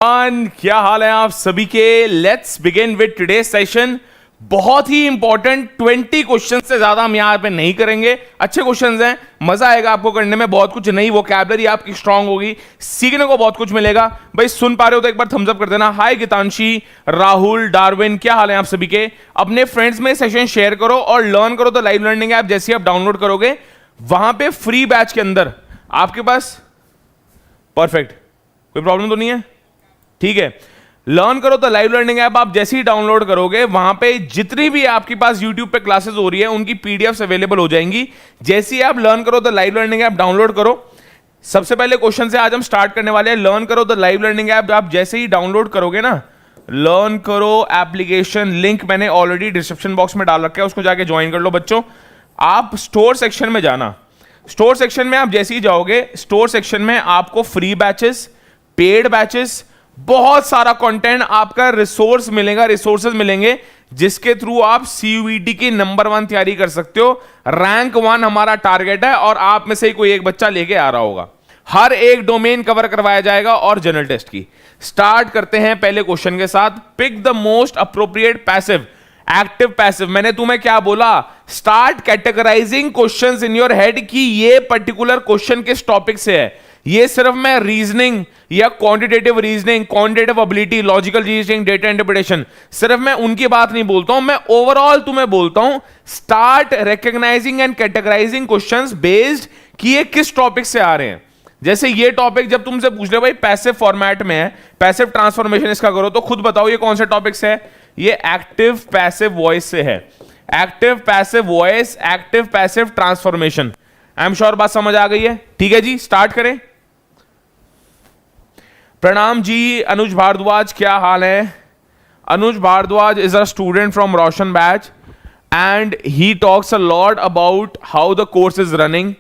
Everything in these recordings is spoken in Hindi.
क्या हाल है आप सभी के। Let's begin with today's session. बहुत ही इंपॉर्टेंट 20 क्वेश्चन से ज्यादा हम यहां पे नहीं करेंगे। अच्छे क्वेश्चंस हैं, मजा आएगा आपको करने में। बहुत कुछ नई वोकैबुलरी आपकी स्ट्रांग होगी, सीखने को बहुत कुछ मिलेगा। भाई सुन पा रहे हो तो एक बार थम्स अप कर देना। हाय गीतांशी, राहुल, डार्विन, क्या हाल है आप सभी के। अपने फ्रेंड्स में सेशन शेयर करो और लर्न करो। तो लाइव लर्निंग ऐप जैसे ही आप डाउनलोड करोगे वहां पे फ्री बैच के अंदर आपके पास परफेक्ट, कोई प्रॉब्लम तो नहीं है, ठीक है। लर्न करो तो लाइव लर्निंग ऐप आप जैसे ही डाउनलोड करोगे वहां पे जितनी भी आपके पास यूट्यूब पे क्लासेस हो रही है उनकी पीडीएफ्स अवेलेबल हो जाएंगी। जैसे ही आप लर्न करो तो लाइव लर्निंग ऐप डाउनलोड करो। सबसे पहले क्वेश्चन से आज हम स्टार्ट करने वाले हैं। लर्न करो तो लाइव लर्निंग ऐप आप जैसे ही डाउनलोड करोगे ना, लर्न करो एप्लीकेशन लिंक मैंने ऑलरेडी डिस्क्रिप्शन बॉक्स में डाल रखा है, उसको जाके ज्वाइन कर लो बच्चों। आप स्टोर सेक्शन में जाना। स्टोर सेक्शन में आप जैसे ही जाओगे, स्टोर सेक्शन में आपको फ्री बैचेस, पेड बैचेस, बहुत सारा कंटेंट आपका रिसोर्स मिलेगा, रिसोर्सेज मिलेंगे जिसके थ्रू आप सीयूईटी की नंबर 1 तैयारी कर सकते हो। रैंक 1 हमारा टारगेट है और आप में से ही कोई एक बच्चा लेके आ रहा होगा। हर एक डोमेन कवर करवाया जाएगा और जनरल टेस्ट की। स्टार्ट करते हैं पहले क्वेश्चन के साथ। Pick the most appropriate passive. Active passive, मैंने तुम्हें क्या बोला? Start categorising questions in your head कि ये पर्टिकुलर क्वेश्चन किस टॉपिक से है। ये सिर्फ मैं रीजनिंग या quantitative reasoning, quantitative ability, logical reasoning, data interpretation, सिर्फ मैं उनकी बात नहीं बोलता हूं, मैं ओवरऑल तुम्हें बोलता हूं start recognising and categorising questions based कि ये किस टॉपिक से आ रहे हैं। जैसे ये टॉपिक जब तुमसे पूछ ले भाई पैसिव फॉर्मेट में है, पैसिव ट्रांसफॉर्मेशन इसका करो, तो खुद बताओ ये कौन से टॉपिक से है। ये एक्टिव पैसिव वॉइस से है। Active passive voice, active passive transformation. I am sure बात समझ आ गई है। ठीक है जी, स्टार्ट करें। प्रणाम जी अनुज भारद्वाज, क्या हाल है। Anuj Bhardwaj is a student from Roshan batch and he talks a lot about how the course is running.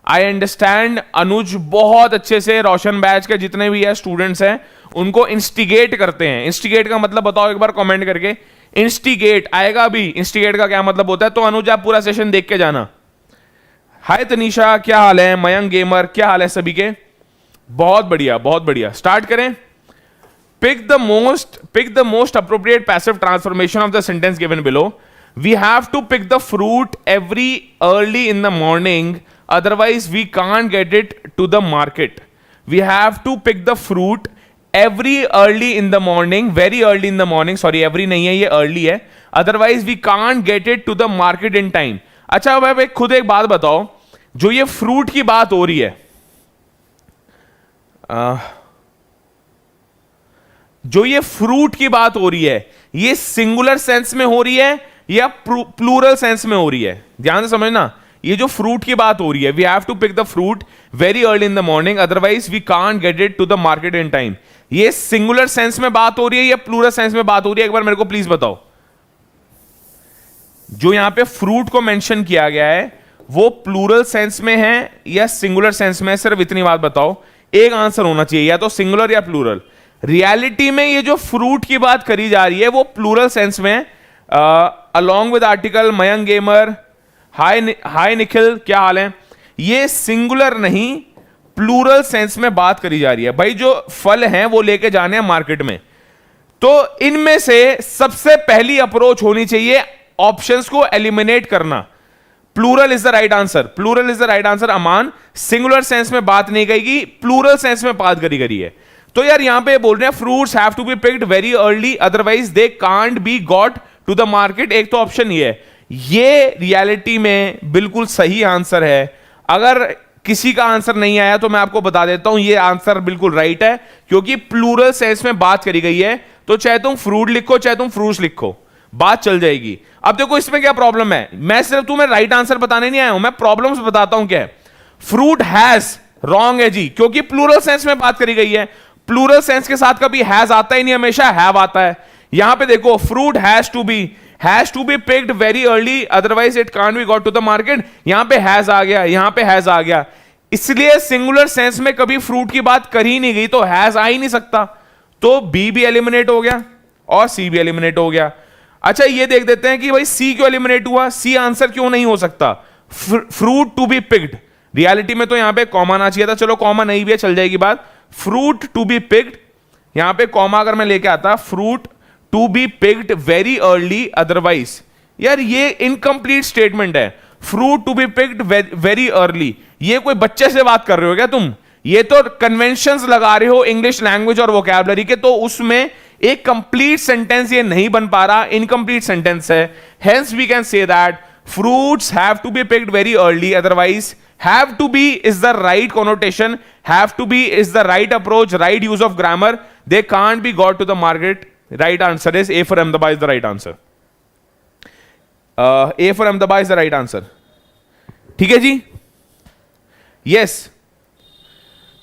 I understand Anuj बहुत अच्छे से रोशन बैच के जितने भी है स्टूडेंट्स हैं उनको इंस्टिगेट करते हैं। इंस्टिगेट का मतलब बताओ एक बार कमेंट करके। इंस्टिगेट आएगा अभी, इंस्टिगेट का क्या मतलब होता है। तो अनुज आप पूरा सेशन देख के जाना। हाय तनीषा, क्या हाल है। मयंक गेमर, क्या हाल है सभी के। बहुत बढ़िया, बहुत बढ़िया। स्टार्ट करें। Pick the most appropriate passive transformation of the sentence given below. We have to pick the fruit every early in the morning, otherwise we can't get it to the market. We have to pick the fruit every early in the morning, very early in the morning, sorry every नहीं है, ये अर्ली है। Otherwise we can't get it to the market in time. अच्छा भाई खुद एक बात बताओ, जो ये फ्रूट की बात हो रही है, जो ये फ्रूट की बात हो रही है, ये सिंगुलर सेंस में हो रही है या प्लूरल सेंस में हो रही है। ध्यान से समझना, ये जो फ्रूट की बात हो रही है, we have to pick the fruit very early in the morning, otherwise we can't get it to the market in time. ये सिंगुलर सेंस में बात हो रही है या प्लूरल सेंस में बात हो रही है, एक बार मेरे को प्लीज बताओ। जो यहां पे फ्रूट को मेंशन किया गया है वो प्लूरल सेंस में है या सिंगुलर सेंस में है, सिर्फ इतनी बात बताओ। एक आंसर होना चाहिए, या तो सिंगुलर या प्लूरल। रियलिटी में ये जो फ्रूट की बात करी जा रही है वो प्लूरल सेंस में है। Along with article Mayank gamer, hi Nikhil, क्या हाल है। ये सिंगुलर नहीं प्लूरल सेंस में बात करी जा रही है। भाई जो फल हैं वो लेके जाने हैं मार्केट में, तो इनमें से सबसे पहली अप्रोच होनी चाहिए ऑप्शंस को एलिमिनेट करना। Plural is the right answer, plural is the right answer. Aman, singular sense में बात नहीं कही, प्लूरल सेंस में बात करी है। तो यार यहां पे बोल रहे हैं fruits have to be picked very early, otherwise they can't be got to the market. एक तो ऑप्शन ये है, ये रियलिटी में बिल्कुल सही आंसर है। अगर किसी का आंसर नहीं आया तो मैं आपको बता देता हूं ये आंसर बिल्कुल राइट है, क्योंकि प्लूरल सेंस में बात करी गई है। तो चाहे तुम फ्रूट लिखो चाहे तुम फ्रूट्स लिखो, बात चल जाएगी। अब देखो इसमें क्या प्रॉब्लम है, मैं सिर्फ तुम्हें राइट आंसर बताने नहीं आया हूं, मैं प्रॉब्लम्स बताता हूं क्या है। फ्रूट हैज रॉन्ग है जी, क्योंकि प्लूरल सेंस में बात करी गई है। प्लूरल सेंस के साथ कभी हैज आता ही नहीं, हमेशा हैव आता है। यहां पे देखो fruit has to be picked very early, otherwise it can't be got to the market. यहां पे हैज आ गया, यहां पे हैज आ गया, इसलिए सिंगुलर सेंस में कभी फ्रूट की बात करी नहीं गई, तो हैज आ ही नहीं सकता। तो बी भी एलिमिनेट हो गया और सी भी एलिमिनेट हो गया। अच्छा ये देख देते हैं कि भाई सी क्यों एलिमिनेट हुआ, सी आंसर क्यों नहीं हो सकता। Fruit to be picked, reality में तो यहां पे कॉमा आना चाहिए था, चलो कॉमा नहीं भी है चल जाएगी बात। फ्रूट टू बी पिक्ड यहां पे कॉमा अगर मैं लेके आता, fruit to be picked very early otherwise, यार ये इनकम्प्लीट स्टेटमेंट है। Fruit to be picked very early, ये कोई बच्चे से बात कर रहे हो क्या तुम? ये तो कन्वेंशंस लगा रहे हो इंग्लिश लैंग्वेज और वोकैबुलरी के, तो उसमें एक कंप्लीट सेंटेंस ये नहीं बन पा रहा, इनकम्प्लीट सेंटेंस है। Hence we can say that fruits have to be picked very early, otherwise have to be is the right connotation, have to be is the right approach, right use of grammar, they can't be got to the market. Right answer is A for Ahmedabad is the right answer. A for Ahmedabad is the right answer. ठीक है जी? Yes.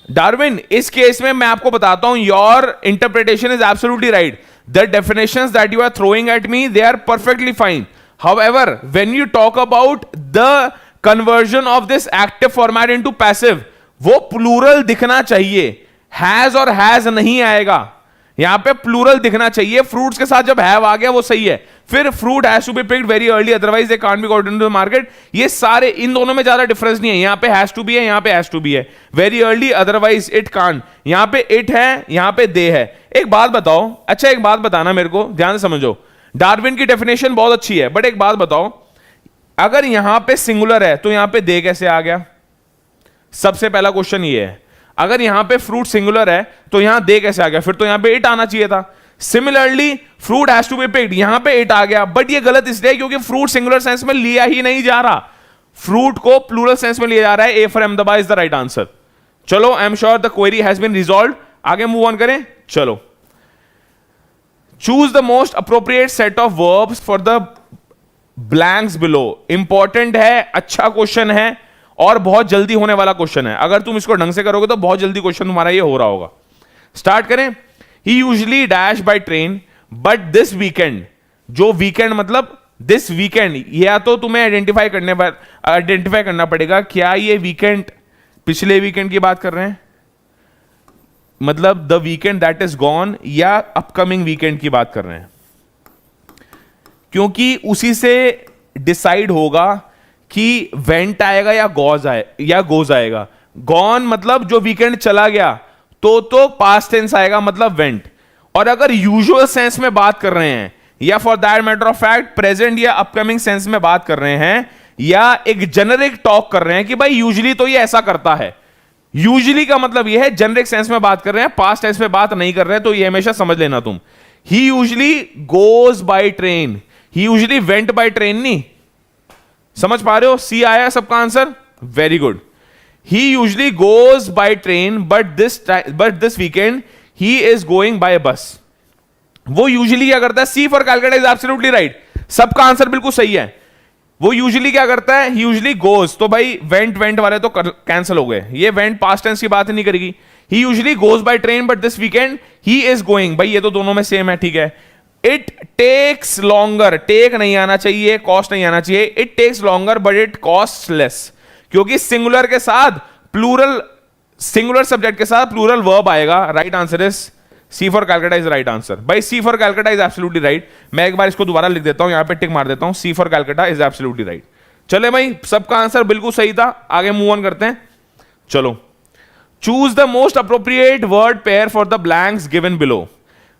डार्विन, इस केस में मैं आपको बताता हूं, your interpretation is absolutely right. The definitions that you are throwing at me, they are perfectly fine. However, when you talk about the conversion of this active format into passive, वो plural दिखना चाहिए, has और has नहीं आएगा, यहां पे plural दिखना चाहिए। fruits के साथ जब have आ गया वो सही है, फिर fruit has to be picked very early otherwise they can't be got into the market। ये सारे, इन दोनों में ज्यादा डिफरेंस नहीं है, यहां पे has to be है, यहां पे has to be है, very early otherwise it can't, यहां पे it है, यहां पे they है। एक बात बताओ, अच्छा एक बात बताना मेरे को, ध्यान से समझो, डार्विन की डेफिनेशन बहुत अच्छी है, बट एक बात बताओ, अगर यहां पे सिंगुलर है तो यहां पे दे कैसे आ गया? सबसे पहला क्वेश्चन ये है, अगर यहां पे फ्रूट सिंगुलर है तो यहां दे कैसे आ गया? फिर तो यहां पे इट आना चाहिए था। Similarly fruit has to be picked, यहां पे इट आ गया, बट ये गलत इसलिए क्योंकि फ्रूट सिंगुलर सेंस में लिया ही नहीं जा रहा, फ्रूट को प्लूरल सेंस में लिया जा रहा है। A for Ahmedabad is the right answer. चलो, I am sure the query has been resolve. आगे मूव ऑन करें, चलो। Choose the most appropriate set of verbs for the blanks below। Important है, अच्छा क्वेश्चन है और बहुत जल्दी होने वाला क्वेश्चन है। अगर तुम इसको ढंग से करोगे तो बहुत जल्दी क्वेश्चन तुम्हारा ये हो रहा होगा। स्टार्ट करें। He usually dash by train but this weekend, जो वीकेंड मतलब दिस वीकेंड, या तो तुम्हें आइडेंटिफाई करना पड़ेगा क्या ये वीकेंड पिछले वीकेंड की बात कर रहे हैं, मतलब the weekend that is gone, या अपकमिंग वीकेंड की बात कर रहे हैं, क्योंकि उसी से डिसाइड होगा कि वेंट आएगा या गोज आएगा। गॉन मतलब जो वीकेंड चला गया, तो पास्ट टेंस आएगा मतलब वेंट। और अगर यूजुअल सेंस में बात कर रहे हैं, या for that matter of fact present या अपकमिंग सेंस में बात कर रहे हैं, या एक जेनरिक टॉक कर रहे हैं कि भाई यूजुअली तो ये ऐसा करता है, यूजुअली का मतलब ये है जेनरिक सेंस में बात कर रहे हैं, पास्ट टेंस में बात नहीं कर रहे हैं, तो ये हमेशा समझ लेना तुम। He usually goes by train, he usually went by train, नहीं समझ पा रहे हो? सी आया सबका answer, very good. He usually goes by train but this weekend he is going by bus. वो यूजुअली क्या करता है? C for Calcutta is absolutely right, सबका आंसर बिल्कुल सही है। वो यूजुअली क्या करता है? ही यूजुअली गोज, तो भाई वेंट वाले तो कैंसिल हो गए, ये वेंट पास्ट टेंस की बात नहीं करेगी। He usually goes by train but this weekend he is going, भाई ये तो दोनों में सेम है, ठीक है। इट टेक्स लॉन्गर, टेक नहीं आना चाहिए, कॉस्ट नहीं आना चाहिए, it takes longer but it cost less, क्योंकि सिंगुलर के साथ प्लूरल, सिंगुलर सब्जेक्ट के साथ प्लूरल वर्ब आएगा। Right answer is C for Calcutta is right answer. भाई C for Calcutta is absolutely right. मैं एक बार इसको दोबारा लिख देता हूं, यहां पे टिक मार देता हूं, C for Calcutta is absolutely right. चले भाई, सबका आंसर बिल्कुल सही था, आगे मूव ऑन करते हैं। चलो, choose the most appropriate word pair for the blanks given below.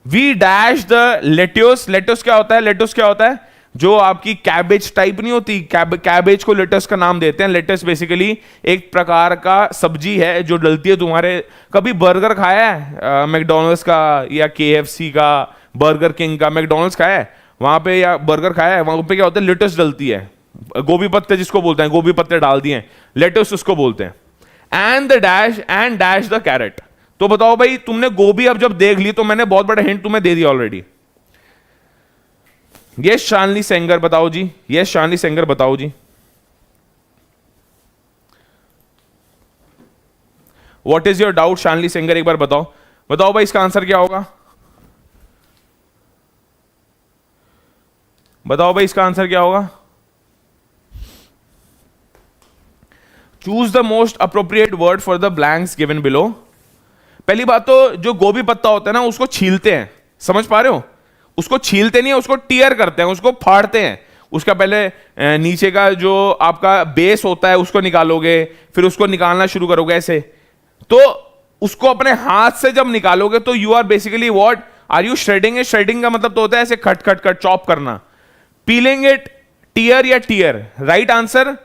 We dash the lettuce. Lettuce क्या होता है? लेट्यूस क्या होता है? जो आपकी कैबेज टाइप नहीं होती, कैबेज को लेटस का नाम देते हैं। लेटस बेसिकली एक प्रकार का सब्जी है जो डलती है तुम्हारे, कभी बर्गर खाया है मैकडॉनल्ड्स का या केएफसी का, बर्गर किंग का, मैकडॉनल्ड्स खाया है वहां पे, या बर्गर खाया है वहां पे क्या होता है? लेटस डलती है, गोभी पत्ते जिसको बोलते हैं, गोभी पत्ते डाल दिए, लेटस उसको बोलते हैं। And the dash, and dash the carat. तो बताओ भाई, तुमने गोभी अब जब देख ली तो मैंने बहुत बड़ा हिंट तुम्हें दे दिया ऑलरेडी। यस शानली सेंगर बताओ जी, यस शानली सेंगर बताओ जी। What is your doubt Shanli Sengar, एक बार बताओ। बताओ भाई इसका आंसर क्या होगा? बताओ भाई इसका आंसर क्या होगा? Choose the most appropriate word for the blanks given below. पहली बात तो जो गोभी पत्ता होता है ना, उसको छीलते हैं, समझ पा रहे हो? उसको छीलते नहीं है, उसको टीयर करते हैं, उसको फाड़ते हैं। उसका पहले नीचे का जो आपका बेस होता है उसको निकालोगे, फिर उसको निकालना शुरू करोगे ऐसे। तो उसको अपने हाथ से जब निकालोगे तो you are basically what are you shredding? Shredding का मतलब तो होता है ऐसे खट खट खट चॉप करना. पीलिंग इट, टीयर या टीयर? राइट आंसर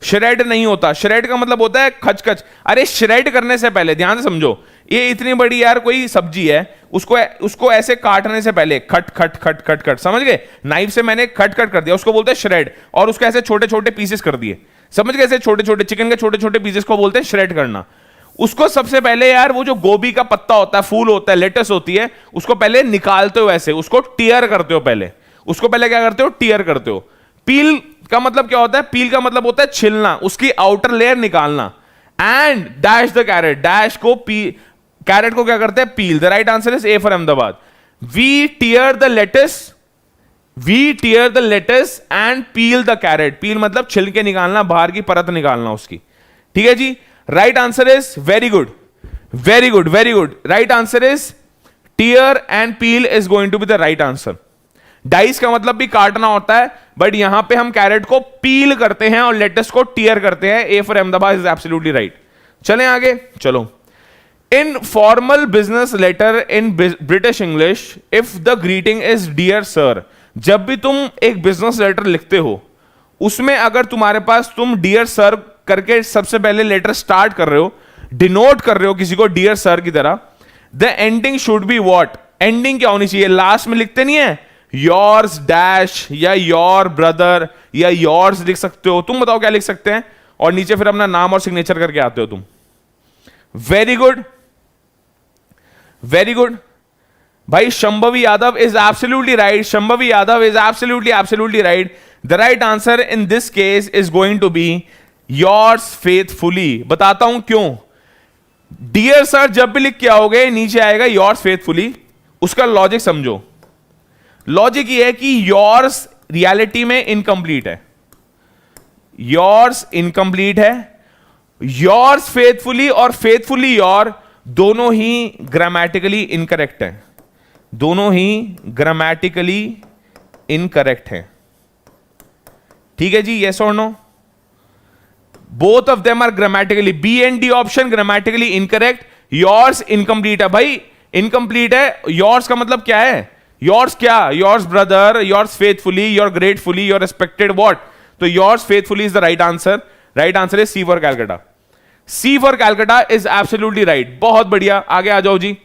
श्रेड नहीं होता. श्रेड का मतलब होता है खचखच. अरे श्रेड करने से पहले ध्यान से समझो, ये इतनी बड़ी यार कोई सब्जी है, उसको ऐसे काटने से पहले खट खट खट खट खट, समझ गए? नाइफ से मैंने खट खट कर दिया, उसको बोलते हैं श्रेड. और उसको ऐसे छोटे छोटे पीसेस कर दिए, समझ गए? ऐसे छोटे छोटे चिकन के छोटे छोटे पीसेस को बोलते हैं श्रेड करना. उसको सबसे पहले यार वो जो गोभी का पत्ता होता है, फूल होता है, लेटस होती है, उसको पहले निकालते हो ऐसे, उसको टीयर करते हो पहले. उसको पहले क्या करते हो? टीयर करते हो. पील का मतलब क्या होता है? पील का मतलब होता है छिलना, उसकी आउटर लेयर निकालना. And dash the carrot, dash को कैरेट को क्या करते हैं? Peel. The right answer is A for Ahmedabad. We tear the lettuce and peel the carrot. Peel मतलब छिलके निकालना, बाहर की परत निकालना उसकी. ठीक है जी. Right answer is very good, very good, very good. Right answer is tear and peel is going to be the right answer. Dice का मतलब भी काटना होता है, बट यहां पे हम कैरेट को पील करते हैं और लेटस को टीयर करते हैं. A for Ahmedabad is absolutely right. चलें आगे. चलो. In formal business letter in British English, if the greeting is dear sir, जब भी तुम एक बिजनेस लेटर लिखते हो, उसमें अगर तुम्हारे पास तुम डियर सर करके सबसे पहले लेटर स्टार्ट कर रहे हो, डिनोट कर रहे हो किसी को डियर सर की तरह, the ending should be what? Ending क्या होनी चाहिए? लास्ट में लिखते नहीं है योर्स डैश या योर ब्रदर या योर्स लिख सकते हो. तुम बताओ क्या लिख सकते हैं? और नीचे फिर अपना नाम और सिग्नेचर करके आते हो तुम. वेरी गुड, वेरी गुड भाई. Shambhavi Yadav is absolutely right. Shambhavi Yadav is absolutely right. The right answer in this case is going to be yours faithfully. बताता हूं क्यों. डियर सर जब भी लिख के आओगे नीचे आएगा योर्स फेथफुली. उसका लॉजिक समझो. लॉजिक ये है कि योर्स रियलिटी में इनकम्प्लीट है, योर्स इनकम्प्लीट है. योर्स फेथफुली और फेथफुली योर दोनों ही ग्रामेटिकली इनकरेक्ट है. दोनों ही ग्रामेटिकली इनकरेक्ट है. ठीक है जी. यस और no? Both of them are grammatically. B and D option grammatically incorrect. Yours incomplete है भाई, इनकम्प्लीट है. योर्स का मतलब क्या है? योर्स क्या? Yours brother, yours faithfully, your gratefully, your respected what? तो yours faithfully is the right answer. Right answer is C for Calcutta. C for Calcutta is absolutely right. बहुत बढ़िया. आगे आ जाओ जी.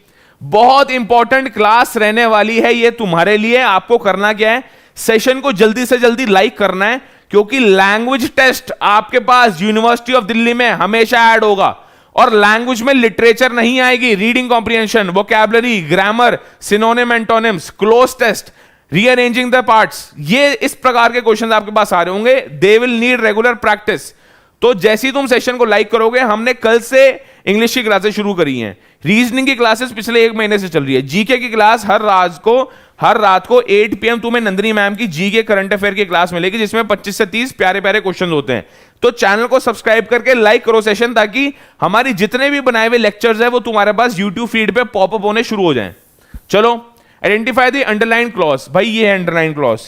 बहुत इंपॉर्टेंट क्लास रहने वाली है ये तुम्हारे लिए. आपको करना क्या है? सेशन को जल्दी से जल्दी लाइक करना है, क्योंकि लैंग्वेज टेस्ट आपके पास यूनिवर्सिटी ऑफ दिल्ली में हमेशा ऐड होगा. और लैंग्वेज में लिटरेचर नहीं आएगी, reading comprehension, vocabulary, grammar, synonym, antonyms, cloze test, rearranging the parts, ये इस प्रकार के क्वेश्चंस आपके पास आ रहे होंगे. They will need regular practice. तो जैसे ही तुम सेशन को लाइक करोगे, हमने कल से इंग्लिश की क्लासेस शुरू करी हैं. रीजनिंग की क्लासेस पिछले 1 महीने से चल रही है. जीके की क्लास हर रात को 8 PM तुम्हें नंदिनी मैम की जीके करंट अफेयर की क्लास मिलेगी, जिसमें 25 से 30 प्यारे प्यारे क्वेश्चन होते हैं. तो चैनल को सब्सक्राइब करके लाइक करो सेशन, ताकि हमारी जितने भी बनाए हुए लेक्चर्स है वो तुम्हारे पास यूट्यूब फीड पे पॉपअप होने शुरू हो जाएं. चलो. Identify the underline clause. भाई ये है अंडरलाइन क्लॉज.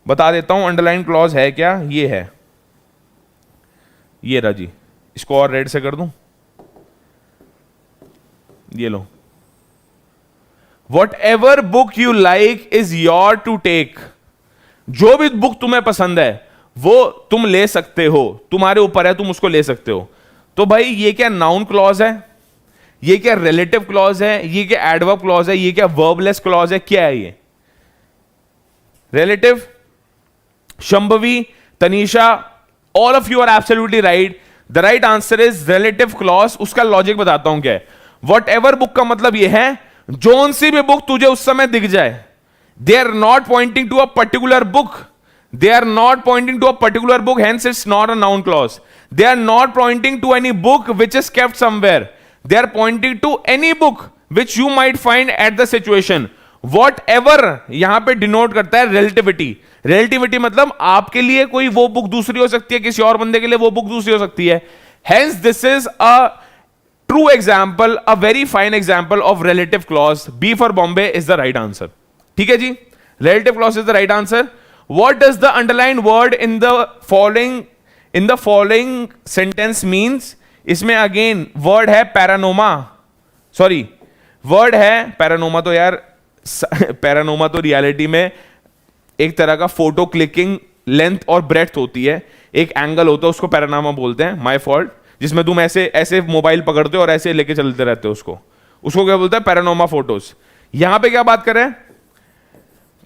बता देता हूं अंडरलाइन क्लॉज है क्या. ये है, ये रहा जी. इसको और रेड से कर दूं. ये लो. Whatever book you like is your to take. जो भी बुक तुम्हें पसंद है वो तुम ले सकते हो, तुम्हारे ऊपर है, तुम उसको ले सकते हो. तो भाई ये क्या नाउन क्लॉज है? ये क्या रिलेटिव क्लॉज है? ये क्या एडवर्ब क्लॉज है? ये क्या वर्बलेस क्लॉज है? क्या है ये? Relative. Shambhavi, Tanisha, all of you are absolutely right. The right answer is relative clause. उसका लॉजिक बताता हूं क्या है. वट एवर बुक का मतलब यह है जोन सी भी बुक तुझे उस समय दिख जाए. They are not pointing to a particular book. They are not pointing to a particular book, hence it's not a noun clause. They are not pointing to any book which is kept somewhere. They are pointing to any book which you might find at the situation. Whatever यहां पे डिनोट करता है relativity. Relativity मतलब आपके लिए कोई वो बुक दूसरी हो सकती है, किसी और बंदे के लिए वो बुक दूसरी हो सकती है. Hence this is a true example, a very fine example of relative clause. B for Bombay is the right answer. ठीक है जी. Relative clause is the right answer. What does the underlined word in the following sentence means? इसमें अगेन वर्ड है पैरानोमा, सॉरी वर्ड है पैरानोमा, तो यार पैरानोमा तो रियलिटी में एक तरह का फोटो क्लिकिंग लेंथ और ब्रेड्थ होती है, एक एंगल होता है, उसको पैरानोमा बोलते हैं, माय फॉल्ट, जिसमें तुम ऐसे ऐसे मोबाइल पकड़ते हो और ऐसे लेके चलते रहते हो, उसको क्या बोलते हैं, पैरानोमा फोटोज। यहां पे क्या बात कर रहे हैं,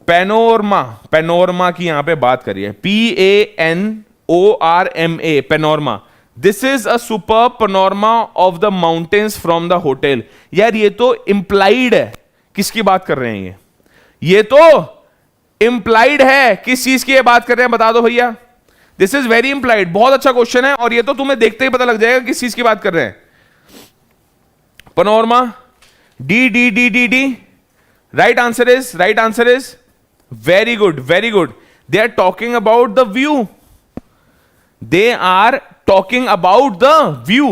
पैनोरमा, पैनोरमा की यहां पे बात करिए, PANORMA, panorama. This is a super panorama of the mountains from the hotel. यार ये तो इंप्लाइड है, किसकी बात कर रहे हैं ये तो इंप्लाइड है, किस चीज की ये बात कर रहे हैं बता दो भैया। दिस इज वेरी इंप्लाइड, बहुत अच्छा क्वेश्चन है, और ये तो तुम्हें देखते ही पता लग जाएगा किस चीज की बात कर रहे हैं। Panorama, D D D D D, right answer is very good, very good. They are talking about the view, they are talking about the view.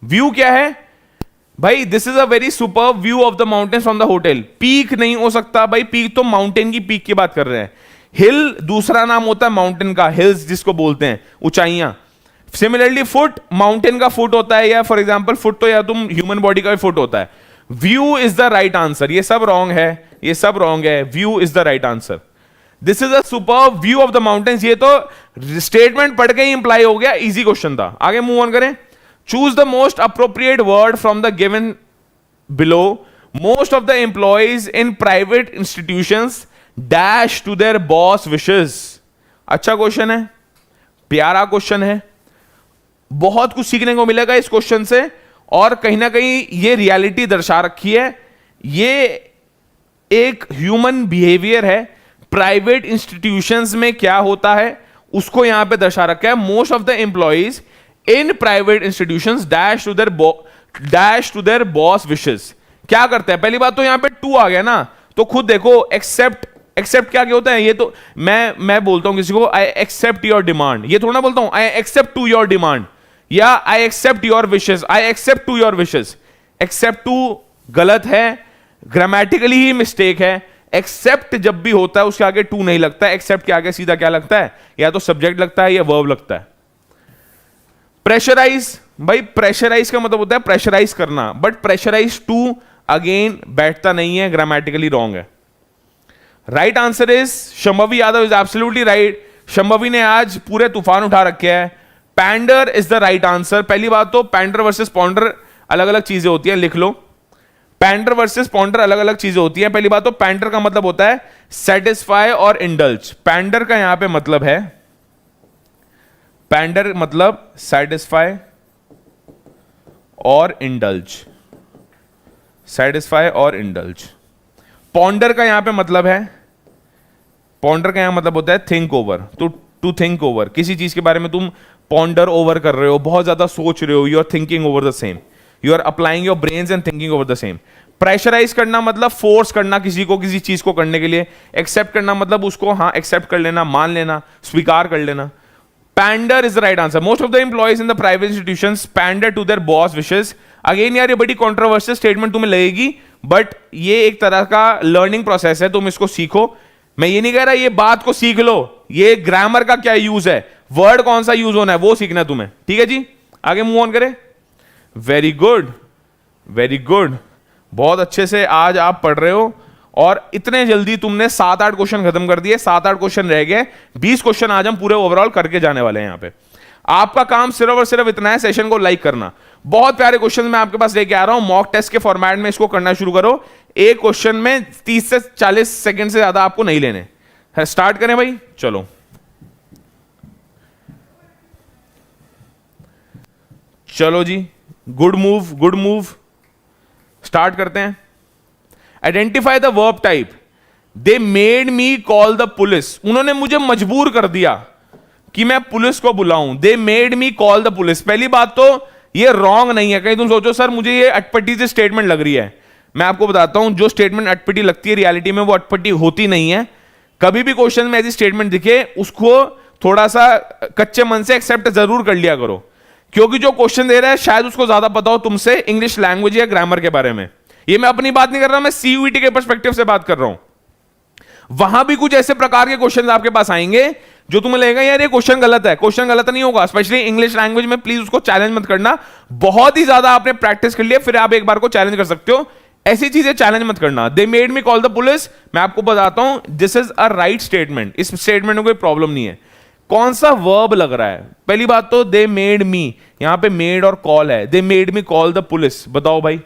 View क्या है भाई, this is a very super view of the mountain from the hotel. Peak नहीं हो सकता भाई, पीक तो माउंटेन की पीक की बात कर रहे हैं। हिल दूसरा नाम होता है माउंटेन का, हिल्स जिसको बोलते हैं, ऊंचाइयां। सिमिलरली फुट, माउंटेन का फुट होता है, या फॉर एग्जांपल फुट तो या तुम ह्यूमन बॉडी का फुट होता है। View is the right answer, ये सब रॉन्ग है, ये सब रॉन्ग है, view is the right answer. This is a super view of the mountains, ये तो स्टेटमेंट पढ़ के ही इंप्लाई हो गया, इजी क्वेश्चन था। आगे मूव ऑन करें। Choose the most appropriate word from the given below. Most of the employees in private institutions dash to their boss wishes. अच्छा क्वेश्चन है, प्यारा क्वेश्चन है, बहुत कुछ सीखने को मिलेगा इस क्वेश्चन से, और कहीं ना कहीं ये रियलिटी दर्शा रखी है, ये एक ह्यूमन बिहेवियर है। प्राइवेट इंस्टीट्यूशंस में क्या होता है उसको यहां पे दर्शा रखा है। Most of the employees in private institutions dash to their boss wishes. क्या करते हैं, पहली बात तो यहां पे टू आ गया ना, तो खुद देखो, एक्सेप्ट क्या होता है, ये तो मैं बोलता हूं किसी को, आई एक्सेप्ट योर डिमांड, ये थोड़ा बोलता हूं I accept to your demand, या I accept your wishes, I accept to your wishes. Accept to गलत है, ग्रामेटिकली ही मिस्टेक है। एक्सेप्ट जब भी होता है उसके आगे टू नहीं लगता है, एक्सेप्ट के आगे सीधा क्या लगता है, या तो सब्जेक्ट लगता है या वर्ब लगता है। प्रेशराइज, भाई प्रेशराइज का मतलब होता है प्रेशराइज करना, बट प्रेशराइज टू अगेन बैठता नहीं है, ग्रामेटिकली रॉन्ग है। Right answer is Shambhavi Yadav is absolutely right. Shambhavi ने आज पूरे तूफान उठा रखे हैं। Pander is the right answer. पहली बात तो पैंडर वर्सेस पॉन्डर अलग अलग चीजें होती हैं, लिख लो। पैंडर वर्सेस पॉन्डर अलग अलग चीजें होती हैं। पहली बात तो पैंडर का मतलब होता है सेटिस्फाई और इंडल्ज। पैंडर का यहां पे मतलब है, पैंडर मतलब सेटिस्फाई और इंडल्ज, सेटिस्फाई और इंडल्ज। पॉन्डर का यहां पे मतलब है, पॉन्डर का यहां मतलब होता है think over, to think over. किसी चीज के बारे में तुम पॉन्डर ओवर कर रहे हो, बहुत ज्यादा सोच रहे हो, you are thinking over the same, you are applying your brains and thinking over the same. Pressurise करना मतलब फोर्स करना किसी को किसी चीज को करने के लिए। एक्सेप्ट करना मतलब उसको हाँ एक्सेप्ट कर लेना, मान लेना, स्वीकार कर लेना। Pander is the right answer. Most of the employees in the private institutions pander to their boss wishes. Again यार ये बड़ी कॉन्ट्रोवर्शियल स्टेटमेंट तुम्हें लगेगी, बट ये एक तरह का लर्निंग प्रोसेस है, तुम इसको सीखो। मैं ये नहीं कह रहा ये बात को सीख लो, ये ग्रामर का क्या यूज है, वर्ड कौन सा यूज होना है वो सीखना है तुम्हें, ठीक है जी। आगे मूव ऑन करें। वेरी गुड, वेरी गुड, बहुत अच्छे से आज आप पढ़ रहे हो, और इतने जल्दी तुमने 7-8 क्वेश्चन खत्म कर दिए। 7-8 क्वेश्चन रह गए, 20 क्वेश्चन आज हम पूरे ओवरऑल करके जाने वाले हैं। यहां पे आपका काम सिर्फ और सिर्फ इतना है, सेशन को लाइक करना। बहुत प्यारे क्वेश्चन मैं आपके पास लेके आ रहा हूं, मॉक टेस्ट के फॉर्मेट में इसको करना शुरू करो। एक क्वेश्चन में 30 से 40 सेकंड से ज्यादा आपको नहीं लेने। स्टार्ट करें भाई, चलो। चलो जी, good move, good move. Start करते हैं। Identify the verb type. They made me call the police. उन्होंने मुझे मजबूर कर दिया कि मैं पुलिस को बुलाऊं। They made me call the police. पहली बात तो ये रॉन्ग नहीं है। कहीं तुम सोचो सर मुझे ये अटपटी से स्टेटमेंट लग रही है, मैं आपको बताता हूं जो स्टेटमेंट अटपटी लगती है रियलिटी में वो अटपटी होती नहीं है। कभी भी क्वेश्चन में ऐसी स्टेटमेंट दिखे उसको थोड़ा सा कच्चे मन से एक्सेप्ट जरूर कर लिया करो, क्योंकि जो क्वेश्चन दे रहा है शायद उसको ज्यादा पता हो तुमसे इंग्लिश लैंग्वेज या ग्रामर के बारे में। ये मैं अपनी बात नहीं कर रहा, मैं सीयूईटी के पर्सपेक्टिव से बात कर रहा हूं। वहां भी कुछ ऐसे प्रकार के क्वेश्चन आपके पास आएंगे जो तुम्हें लगेगा यार ये क्वेश्चन गलत है। क्वेश्चन गलत नहीं होगा, स्पेशली इंग्लिश लैंग्वेज में प्लीज उसको चैलेंज मत करना। बहुत ही ज्यादा आपने प्रैक्टिस कर लिया, फिर आप एक बार को चैलेंज कर सकते हो, ऐसी चीजें चैलेंज मत करना। दे made me call the police, मैं आपको बताता हूं this is a right statement, इस स्टेटमेंट में कोई प्रॉब्लम नहीं है। कौन सा वर्ब लग रहा है? पहली बात तो दे मेड मी, यहां पे मेड और कॉल है, they made me call the police, बताओ भाई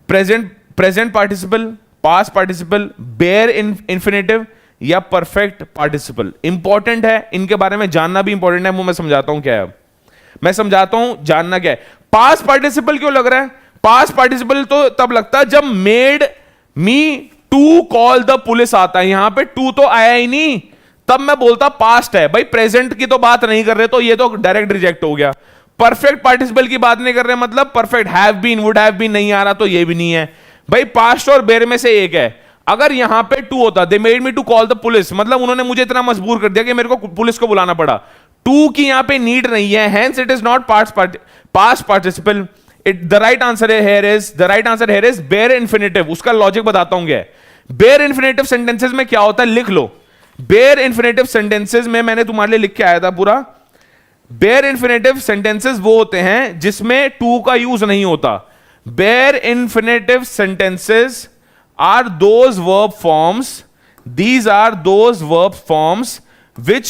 present participle, past participle, bare infinitive या परफेक्ट पार्टिसिपल? इंपॉर्टेंट है, इनके बारे में जानना भी इंपॉर्टेंट है। वो मैं समझाता हूं क्या है, मैं समझाता हूं, जानना क्या है। पास्ट पार्टिसिपल क्यों लग रहा है? पास्ट पार्टिसिपल तो तब लगता है जब made me to call the police आता है, यहां पे टू तो आया ही नहीं, तब मैं बोलता पास्ट है। भाई प्रेजेंट की तो बात नहीं कर रहे, तो ये तो डायरेक्ट रिजेक्ट हो गया। परफेक्ट पार्टिसिपल की बात नहीं कर रहे, मतलब perfect have been, would have been नहीं आ रहा, तो ये भी नहीं है। भाई पास्ट और बेयर में से एक है। अगर यहां पे टू होता, they made me to call the police, मतलब उन्होंने मुझे इतना मजबूर कर दिया कि मेरे को पुलिस को बुलाना पड़ा। टू की यहां पे नीड नहीं है, hence it is not past participle. The right answer here is bare infinitive. उसका लॉजिक बताता हूं क्या है। बेयर इंफिनिटिव सेंटेंसेस में क्या होता है, लिख लो। बेयर इंफिनिटिव सेंटेंसेस में मैंने तुम्हारे लिए लिख के आया था पूरा। बेयर इंफिनिटिव सेंटेंसेस वो होते हैं जिसमें टू का यूज नहीं होता। Bare infinitive sentences are those verb forms, these are those verb forms which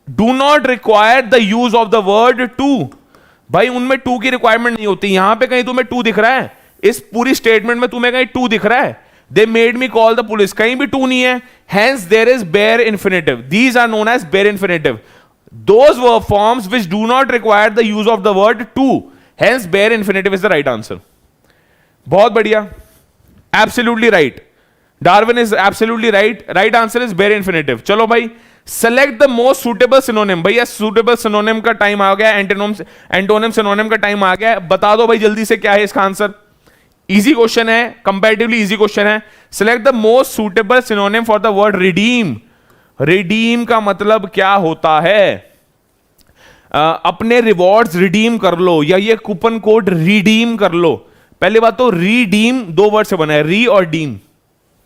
do not require the use of the word to। भाई उनमें टू की रिक्वायरमेंट नहीं होती। यहां पे कहीं तुम्हें टू दिख रहा है? इस पूरी स्टेटमेंट में तुम्हें कहीं टू दिख रहा है? They made me call the police, कहीं भी टू नहीं है, hence there is bare infinitive. These are known as bare infinitive, those verb forms which do not require the use of the word to, hence bare infinitive is the right answer. बहुत बढ़िया, absolutely right, Darwin is absolutely right, right answer is bare infinitive. चलो भाई, select the most suitable synonym. भैया सुटेबल सिनोनिम का टाइम आ गया, एंटोनिम सिनोनिम का टाइम आ गया, बता दो भाई जल्दी से क्या है इसका आंसर। इजी क्वेश्चन है, कंपैरेटिवली इजी क्वेश्चन है। Select the most suitable synonym for the word redeem. Redeem का मतलब क्या होता है? अपने रिवॉर्ड्स रिडीम कर लो, या ये कूपन कोड रिडीम कर लो। पहली बात तो रिडीम दो वर्ड से बना है, री और डीम,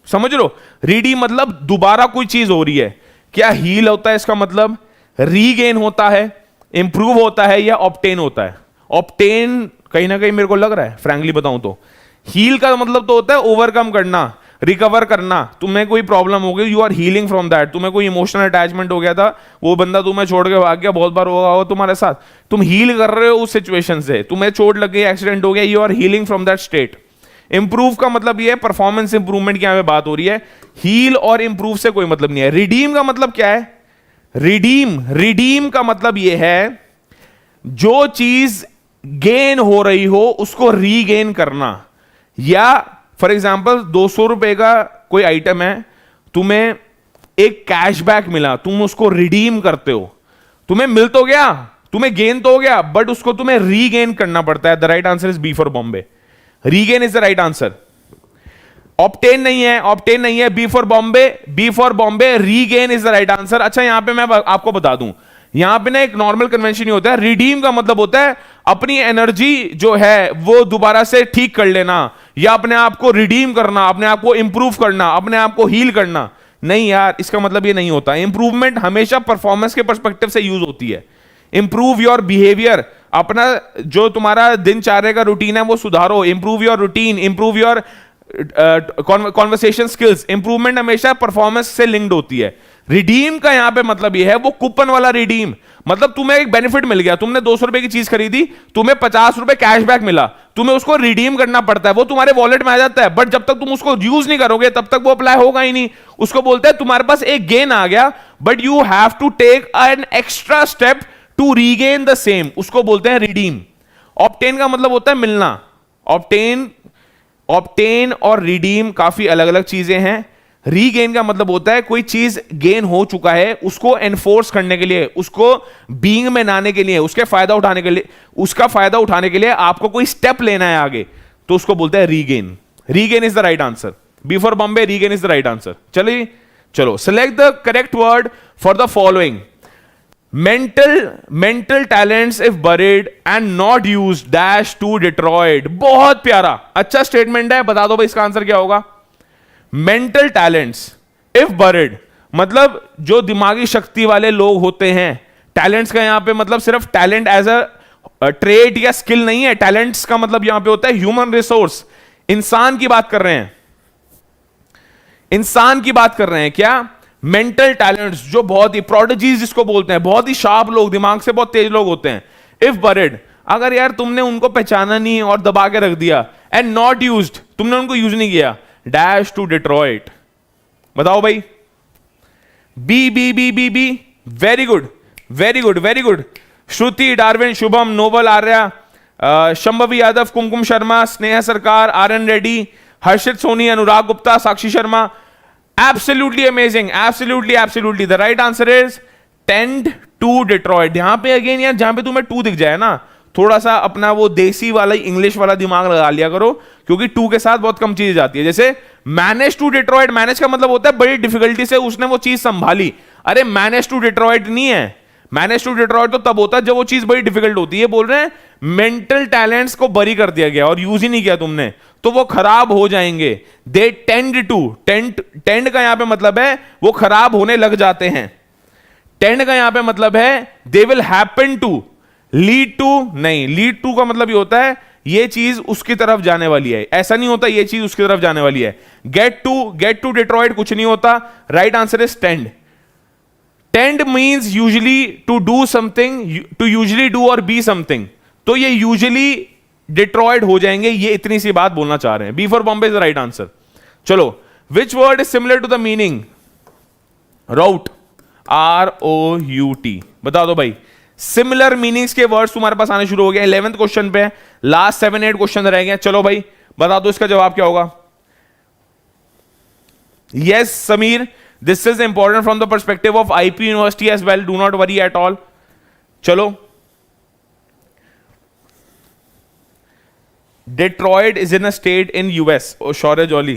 समझ लो। रीडीम मतलब दोबारा कोई चीज हो रही है। क्या हील होता है इसका मतलब? रीगेन होता है, इंप्रूव होता है, या ऑब्टेन होता है? ऑब्टेन कहीं ना कहीं मेरे को लग रहा है, फ्रैंकली बताऊं तो। हील का मतलब तो होता है ओवरकम करना, रिकवर करना। तुम्हें कोई प्रॉब्लम हो गई, you are healing from that. तुम्हें कोई इमोशनल अटैचमेंट हो गया था, वो बंदा तुम्हें छोड़ के भाग गया, बहुत बार होगा तुम्हारे साथ, तुम हील कर रहे हो उस सिचुएशन से। तुम्हें चोट लग गई, एक्सीडेंट हो गया, you are healing from that state. Improve का मतलब ये है परफॉर्मेंस इंप्रूवमेंट की यहां पे बात हो रही है। हील और इंप्रूव से कोई मतलब नहीं है। रिडीम का मतलब क्या है? रिडीम का मतलब ये है जो चीज गेन हो रही हो उसको रीगेन करना। या फॉर एग्जांपल 200 रुपए का कोई आइटम है, तुम्हें एक कैशबैक मिला, तुम उसको रिडीम करते हो, तुम्हें मिल तो गया, तुम्हें गेन तो हो गया, बट उसको तुम्हें रीगेन करना पड़ता है। The right answer is B for Bombay, regain is the right answer. Obtain नहीं है, ऑब्टेन नहीं है, B for Bombay, regain is the right answer. अच्छा यहां पे मैं आपको बता दूं, यहां पे ना एक नॉर्मल कन्वेंशन ही होता है। रिडीम का मतलब होता है अपनी एनर्जी जो है वो दोबारा से ठीक कर लेना, या अपने आप को रिडीम करना, अपने आप को इंप्रूव करना, अपने आप को हील करना। नहीं यार, इसका मतलब ये नहीं होता। इंप्रूवमेंट हमेशा परफॉर्मेंस के पर्सपेक्टिव से यूज होती है। इंप्रूव योर बिहेवियर, अपना जो तुम्हारा दिनचर्या का रूटीन है वो सुधारो। Improve your routine, improve your conversation skills. Improvement हमेशा परफॉर्मेंस से लिंक्ड होती है। रिडीम का यहां पे मतलब यह है वो कूपन वाला रिडीम, मतलब तुम्हें एक बेनिफिट मिल गया, तुमने 200 रुपए की चीज खरीदी, तुम्हें 50 रुपए कैशबैक मिला, तुम्हें उसको रिडीम करना पड़ता है, वो तुम्हारे वॉलेट में आ जाता है, बट जब तक तुम उसको यूज नहीं करोगे तब तक वो अप्लाई होगा ही नहीं। उसको बोलते हैं तुम्हारे पास एक गेन आ गया, but you have to take an extra step to regain the same, उसको बोलते हैं रिडीम। ऑब्टेन का मतलब होता है मिलना। ऑब्टेन और रिडीम काफी अलग अलग चीजें हैं। रीगेन का मतलब होता है कोई चीज गेन हो चुका है, उसको एनफोर्स करने के लिए, उसको बीइंग में लाने के लिए, उसके फायदा उठाने के लिए, उसका फायदा उठाने के लिए आपको कोई स्टेप लेना है आगे, तो उसको बोलते हैं regain. Regain is the right answer. B for Bombay, regain is the right answer. चलिए चलो, select the correct word for the following. Mental talents if buried and not used dash to deteriorate. बहुत प्यारा, अच्छा स्टेटमेंट है, बता दो भाई इसका आंसर क्या होगा। मेंटल टैलेंट्स इफ बरिड, मतलब जो दिमागी शक्ति वाले लोग होते हैं, टैलेंट्स का यहां पे मतलब सिर्फ टैलेंट एज अ ट्रेड या स्किल नहीं है, टैलेंट्स का मतलब यहां पे होता है ह्यूमन रिसोर्स, इंसान की बात कर रहे हैं, इंसान की बात कर रहे हैं क्या? मेंटल टैलेंट्स जो बहुत ही प्रोडिजीज जिसको बोलते हैं, बहुत ही शार्प लोग, दिमाग से बहुत तेज लोग होते हैं, इफ बरिड, अगर यार तुमने उनको पहचाना नहीं और दबा के रख दिया, एंड नॉट यूज्ड, तुमने उनको यूज नहीं किया, डैश टू डिट्रॉइट, बताओ भाई, B B B B B, very good very good very good, Shruti, Darwin, Shubham, Noble, Arya, Shambhavi Yadav, Kumkum Sharma, Sneha Sarkar, R N Reddy, Harshit Soni, Anurag Gupta, Sakshi Sharma, absolutely amazing, absolutely absolutely the right answer is tend to deteriorate. यहां पे अगेन यार, जहां पे तुम्हें टू दिख जाए ना, थोड़ा सा अपना वो देसी वाला इंग्लिश वाला दिमाग लगा लिया करो, क्योंकि टू के साथ बहुत कम चीजें जाती है। जैसे मैनेज टू डिट्रॉइट, मैनेज का मतलब होता है बड़ी डिफिकल्टी से उसने वो चीज संभाली, अरे मैनेज टू डिट्रॉइट नहीं है, मैनेज टू डिट्रॉइट तो तब होता है जब वो चीज बड़ी डिफिकल्ट होती है। बोल रहे हैं मेंटल टैलेंट्स को बरी कर दिया गया और यूज ही नहीं किया तुमने, तो वो खराब हो जाएंगे। दे टेंड टू, टेंड का यहां पे मतलब है वो खराब होने लग जाते हैं, टेंड का यहां पे मतलब है they will happen to, lead to नहीं, लीड टू का मतलब ये होता है ये चीज उसकी तरफ जाने वाली है, ऐसा नहीं होता ये चीज उसकी तरफ जाने वाली है। गेट टू डिट्रॉइट कुछ नहीं होता, right answer is tend. Tend means usually to do something, to usually do और बी समथिंग, तो ये यूजली डिट्रॉइड हो जाएंगे, ये इतनी सी बात बोलना चाह रहे हैं। B for Bombay is the right answer. चलो, which word is similar to the meaning? Rout, ROUT, बता दो भाई। सिमिलर मीनिंग्स के वर्ड्स तुम्हारे पास आने शुरू हो गए, 11th क्वेश्चन पे, लास्ट 7-8 क्वेश्चन रह गए। चलो भाई बता दो इसका जवाब क्या होगा। Yes Sameer, this is important from the perspective of IP university as well, do not worry at all. चलो, Detroit is in a state in US. Oh, Shaurya Jolly.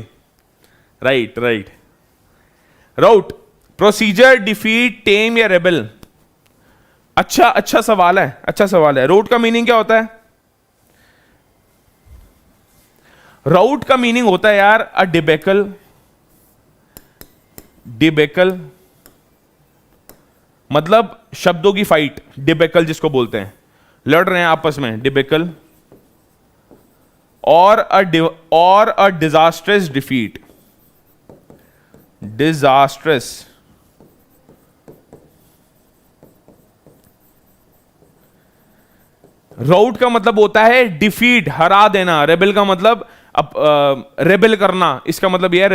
Right. Route, procedure, defeat, tame या rebel. अच्छा सवाल है, अच्छा सवाल है। Route का मीनिंग क्या होता है? Route का मीनिंग होता है यार a debacle, मतलब शब्दों की फाइट, debacle जिसको बोलते हैं, लड़ रहे हैं आपस में, debacle, और अ डिजास्ट्रस डिफीट, डिजास्ट्रस। राउट का मतलब होता है डिफीट, हरा देना। रेबेल का मतलब रेबेल करना, इसका मतलब यह है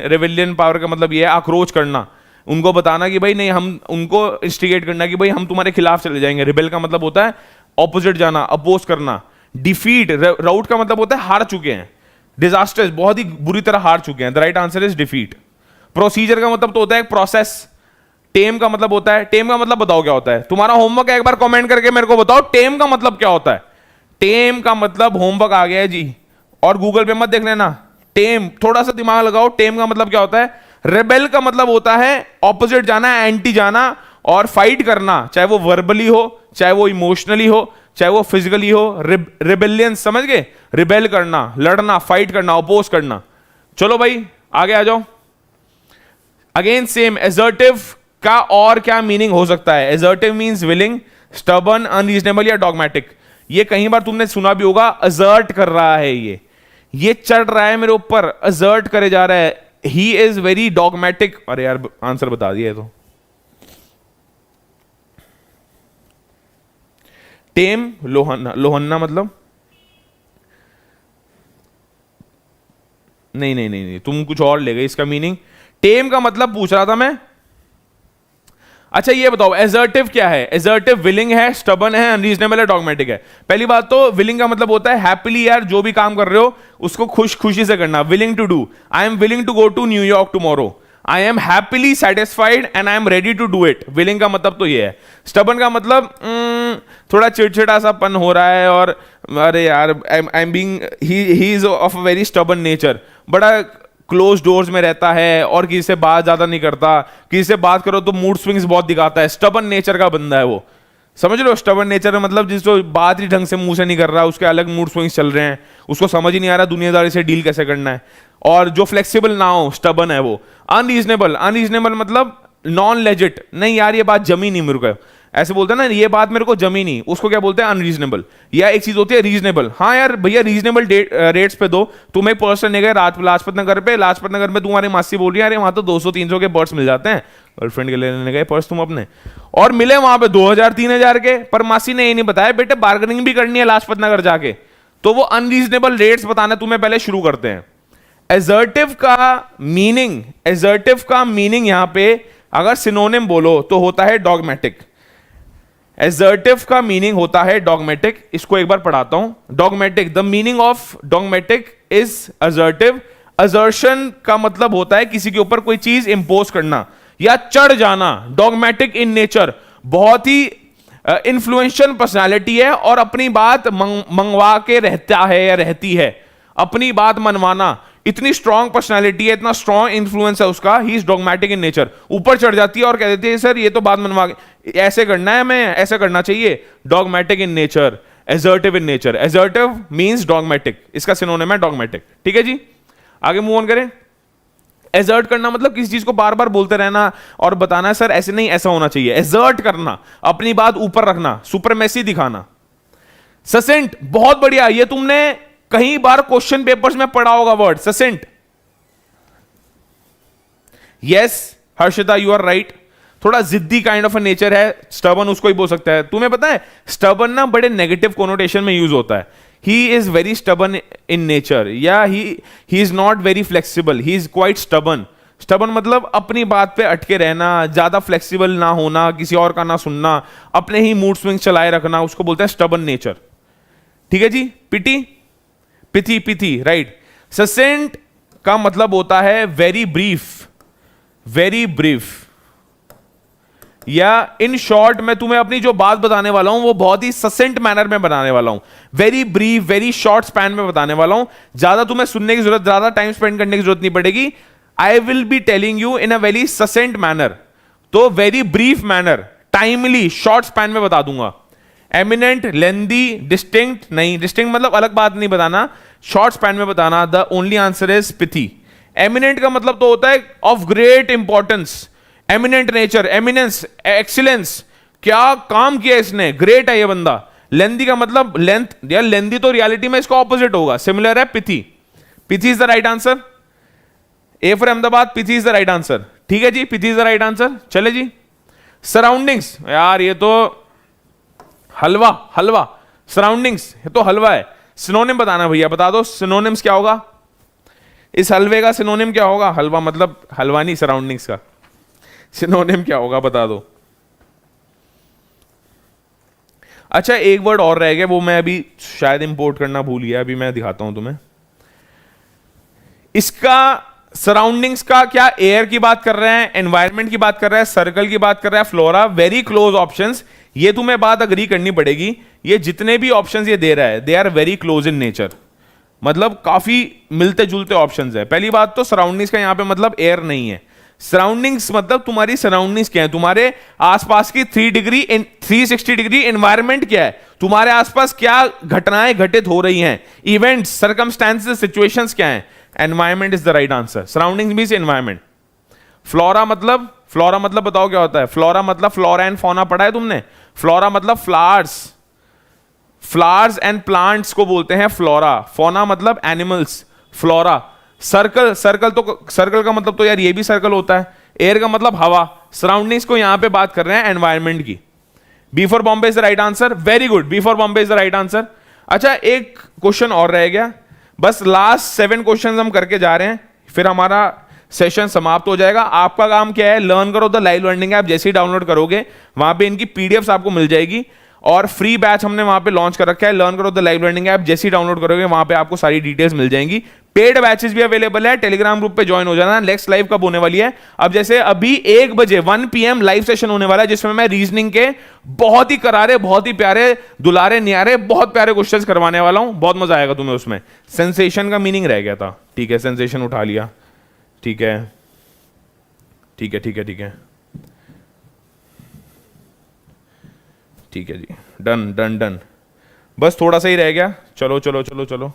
रेबेलियन पावर का मतलब यह है आक्रोश करना, उनको बताना कि भाई नहीं, हम उनको इंस्टिगेट करना कि भाई हम तुम्हारे खिलाफ चले जाएंगे। रेबेल का मतलब होता है ऑपोजिट जाना, अपोज करना। डिफीट, राउट का मतलब होता है हार चुके हैं, डिजास्टर्स, बहुत ही बुरी तरह हार चुके हैं। The right answer is defeat. Procedure का मतलब तो होता है प्रोसेस। टेम का मतलब होता है, टेम का मतलब बताओ क्या होता है? तुम्हारा होमवर्क है, एक बार कमेंट करके मेरे को बताओ टेम का मतलब क्या होता है। टेम का मतलब होमवर्क आ गया है जी, और गूगल पे मत देख लेना। टेम, थोड़ा सा दिमाग लगाओ, टेम का मतलब क्या होता है? रेबेल का मतलब होता है ऑपोजिट जाना, एंटी जाना और फाइट करना, चाहे वो वर्बली हो, चाहे वो इमोशनली हो, चाहे वो फिजिकली हो। रिबेलियन, समझ गए? रिबेल करना, लड़ना, फाइट करना, अपोज करना। चलो भाई आगे आ जाओ। अगेन सेम, एसर्टिव का और क्या मीनिंग हो सकता है? Assertive means willing, stubborn, unreasonable या डॉगमेटिक। ये कई बार तुमने सुना भी होगा, असर्ट कर रहा है, ये चढ़ रहा है मेरे ऊपर, असर्ट करे जा रहा है, ही इज वेरी डॉगमेटिक। अरे यार आंसर बता दिया है तो। टेम, लोहन्ना मतलब नहीं, तुम कुछ और ले गए इसका मीनिंग। टेम का मतलब पूछ रहा था मैं। अच्छा ये बताओ एसर्टिव क्या है? एसर्टिव विलिंग है, स्टबर्न है, अनरीजनेबल है, डॉगमेटिक है। पहली बात तो विलिंग का मतलब होता है हैप्पीली, यार जो भी काम कर रहे हो उसको खुशी से करना। Willing to do, I am willing to go to New York tomorrow, I am happily satisfied and I am ready to do it. Willing का मतलब तो ये है। स्टबर्न का मतलब थोड़ा चिड़चिड़ा सा पन हो रहा है, और अरे यार I am being, he is of a very stubborn nature, बड़ा क्लोज डोर्स में रहता है और किसी से बात ज्यादा नहीं करता, किसी से बात करो तो मूड स्विंग्स बहुत दिखाता है, स्टबर्न नेचर का बंदा है वो। समझ लो स्टबर्न नेचर मतलब जिसको बात ही ढंग से मुंह से नहीं कर रहा, उसके अलग मूड स्विंग्स चल रहे हैं, उसको समझ ही नहीं आ रहा दुनियादारी से डील कैसे करना है। और जो फ्लेक्सिबल ना हो, स्टबन है वो। अनरीजनेबल, अनरीजनेबल मतलब नॉन लेजिट, नहीं यार ये बात जमी नहीं मेरे को, ऐसे बोलते हैं ना ये बात मेरे को जमी नहीं, उसको क्या बोलते हैं, अनरीजनेबल। या एक चीज होती है रीजनेबल, हाँ यार भैया रीजनेबल रेट्स पे दो। तुम एक पर्स लेने गए लाजपत नगर पे, लाजपत नगर में तुम्हारी मासी बोल रही है अरे वहां तो 200-300 के पर्स मिल जाते हैं, गर्लफ्रेंड के लेने गए पर्स तुम अपने, और मिले वहां पे 2000-3000 के, पर मासी ने ये नहीं बताया बेटे बार्गेनिंग भी करनी है लाजपत नगर जाके, तो वो अनरीजनेबल रेट्स बताना तुम्हें पहले शुरू करते हैं। एजर्टिव का मीनिंग, एजर्टिव का मीनिंग यहां पे अगर सिनोनिम बोलो तो होता है डॉगमेटिक। एजर्टिव का मीनिंग होता है डॉगमेटिक, इसको एक बार पढ़ाता हूं। Dogmatic, the meaning of dogmatic is assertive. Assertion का मतलब होता है किसी के ऊपर कोई चीज इंपोज करना या चढ़ जाना। डॉगमेटिक इन नेचर, बहुत ही इन्फ्लुएंशियल पर्सनालिटी है और अपनी बात मंगवा के रहता है या रहती है, अपनी बात मनवाना, इतनी स्ट्रॉन्ग पर्सनालिटी है, इतना स्ट्रॉन्ग इन्फ्लुएंस है उसका, he is dogmatic in nature. ऊपर चढ़ जाती है और कह देती है सर ये तो बात मनवा के ऐसे करना है, मैं ऐसा करना चाहिए। Dogmatic in nature, assertive in nature. Assertive means dogmatic, इसका सिनोनिम है डॉगमेटिक। ठीक है जी, आगे मूव ऑन करें। एजर्ट करना मतलब किसी चीज को बार बार बोलते रहना और बताना सर ऐसे नहीं ऐसा होना चाहिए। एजर्ट करना, अपनी बात ऊपर रखना, सुपरमेसी दिखाना। ससेंट, बहुत बढ़िया, ये तुमने कई बार क्वेश्चन पेपर्स में पढ़ा होगा word succinct. Yes Harshita you are right, थोड़ा जिद्दी काइंड ऑफ अ नेचर है, स्टबन उसको ही बोल सकता है। तुम्हें पता है स्टबन ना बड़े नेगेटिव कोनोटेशन में यूज होता है। He is very stubborn in nature, या he is not very flexible, he is quite stubborn. Stubborn मतलब अपनी बात पे अटके रहना, ज्यादा फ्लेक्सिबल ना होना, किसी और का ना सुनना, अपने ही मूड स्विंग चलाए रखना, उसको बोलते हैं स्टबन नेचर। ठीक है जी। पिटी, पिथी, पिथी, राइट। ससेंट का मतलब होता है वेरी ब्रीफ, वेरी ब्रीफ, या इन शॉर्ट मैं तुम्हें अपनी जो बात बताने वाला हूं वो बहुत ही ससेंट मैनर में बनाने वाला हूं, very brief, very short span में बताने वाला हूं। ज्यादा तुम्हें सुनने की जरूरत, ज्यादा टाइम स्पेंड करने की जरूरत नहीं पड़ेगी। I will be telling you in a very succinct manner, तो very brief manner, timely, short span में बता दूंगा। एमिनेंट, लेंदी, डिस्टिंक्ट नहीं, डिस्टिंक्ट मतलब अलग बात नहीं बताना, शॉर्ट स्पैन में बताना। The only answer is pithy. Eminent का मतलब तो होता है of great importance, eminent nature, eminence, excellence, क्या काम किया इसने, ग्रेट है ये बंदा। लेंदी का मतलब लेंथ, या लेंदी तो रियलिटी में इसका ऑपोजिट होगा, सिमिलर है pithy. Pithy is the right answer. A for Ahmedabad, pithy is the right answer. ठीक है जी, pithy is the right answer. चले जी। सराउंडिंग्स, यार ये तो हलवा, हलवा, सराउंडिंग्स ये तो हलवा है। सिनोनिम बताना भैया, बता दो सिनोनिम्स क्या होगा, इस हलवे का सिनोनिम क्या होगा। हलवा मतलब हलवा नहीं, सराउंडिंग्स का सिनोनिम क्या होगा बता दो। अच्छा एक वर्ड और रह गया, वो मैं अभी शायद इंपोर्ट करना भूल गया, अभी मैं दिखाता हूं तुम्हें। इसका सराउंडिंग्स का क्या एयर की बात कर रहे हैं, एनवायरमेंट की बात कर रहा है, सर्कल की बात कर रहा है, फ्लोरा, वेरी क्लोज ऑप्शंस। ये तुम्हें बात अग्री करनी पड़ेगी, ये जितने भी ऑप्शंस ये दे रहा है they are very close in nature, मतलब काफी मिलते जुलते ऑप्शंस है। पहली बात तो सराउंडिंग्स का यहां पे मतलब एयर नहीं है, सराउंडिंग्स मतलब तुम्हारी सराउंडिंग्स क्या है, तुम्हारे आसपास की 360 डिग्री एनवायरनमेंट क्या है, तुम्हारे आसपास क्या घटनाएं घटित हो रही हैं, इवेंट्स, सर्कमस्टेंसेस, सिचुएशंस क्या हैं। Environment is the right answer. Surroundings means environment. Flora मतलब बताओ क्या होता है। फ्लोरा मतलब फ्लोरा एंड फौना पढ़ा है तुमने। फ्लोरा मतलब फ्लावर्स, फ्लावर्स एंड प्लांट्स को बोलते हैं फ्लोरा। फौना मतलब एनिमल्स, फ्लोरा। सर्कल, सर्कल का मतलब तो यार ये भी सर्कल होता है। एयर का मतलब हवा। सराउंडिंग्स को यहां पे बात कर रहे हैं एनवायरनमेंट की। B for Bombay is the right answer. Very good, B for Bombay is the right answer. अच्छा एक क्वेश्चन और रह गया, बस लास्ट 7 क्वेश्चन हम करके जा रहे हैं, फिर हमारा सेशन समाप्त हो जाएगा। आपका काम क्या है, लर्न करो द लाइव लर्निंग ऐप। जैसे ही डाउनलोड करोगे वहां पे इनकी पीडीएफ्स आपको मिल जाएगी, और फ्री बैच हमने वहां पे लॉन्च कर रखा है, लर्न करो द लाइव लर्निंग ऐप। जैसे ही डाउनलोड करोगे वहां पे आपको सारी डिटेल्स मिल जाएंगी। पेड बैचेस भी अवेलेबल है, टेलीग्राम ग्रुप पे ज्वाइन हो जाना। नेक्स्ट लाइव कब होने वाली है, अब जैसे अभी 1 बजे 1 PM लाइव सेशन होने वाला है, जिसमें मैं रीजनिंग के बहुत ही करारे, बहुत ही प्यारे, दुलारे न्यारे, बहुत प्यारे क्वेश्चंस करवाने वाला हूं। बहुत मजा आएगा तुम्हें उसमें। सेंसेशन का मीनिंग रह गया था, ठीक है, सेंसेशन उठा लिया, ठीक है ठीक है ठीक है ठीक है ठीक है जी, डन डन डन। बस थोड़ा सा ही रह गया, चलो चलो चलो चलो।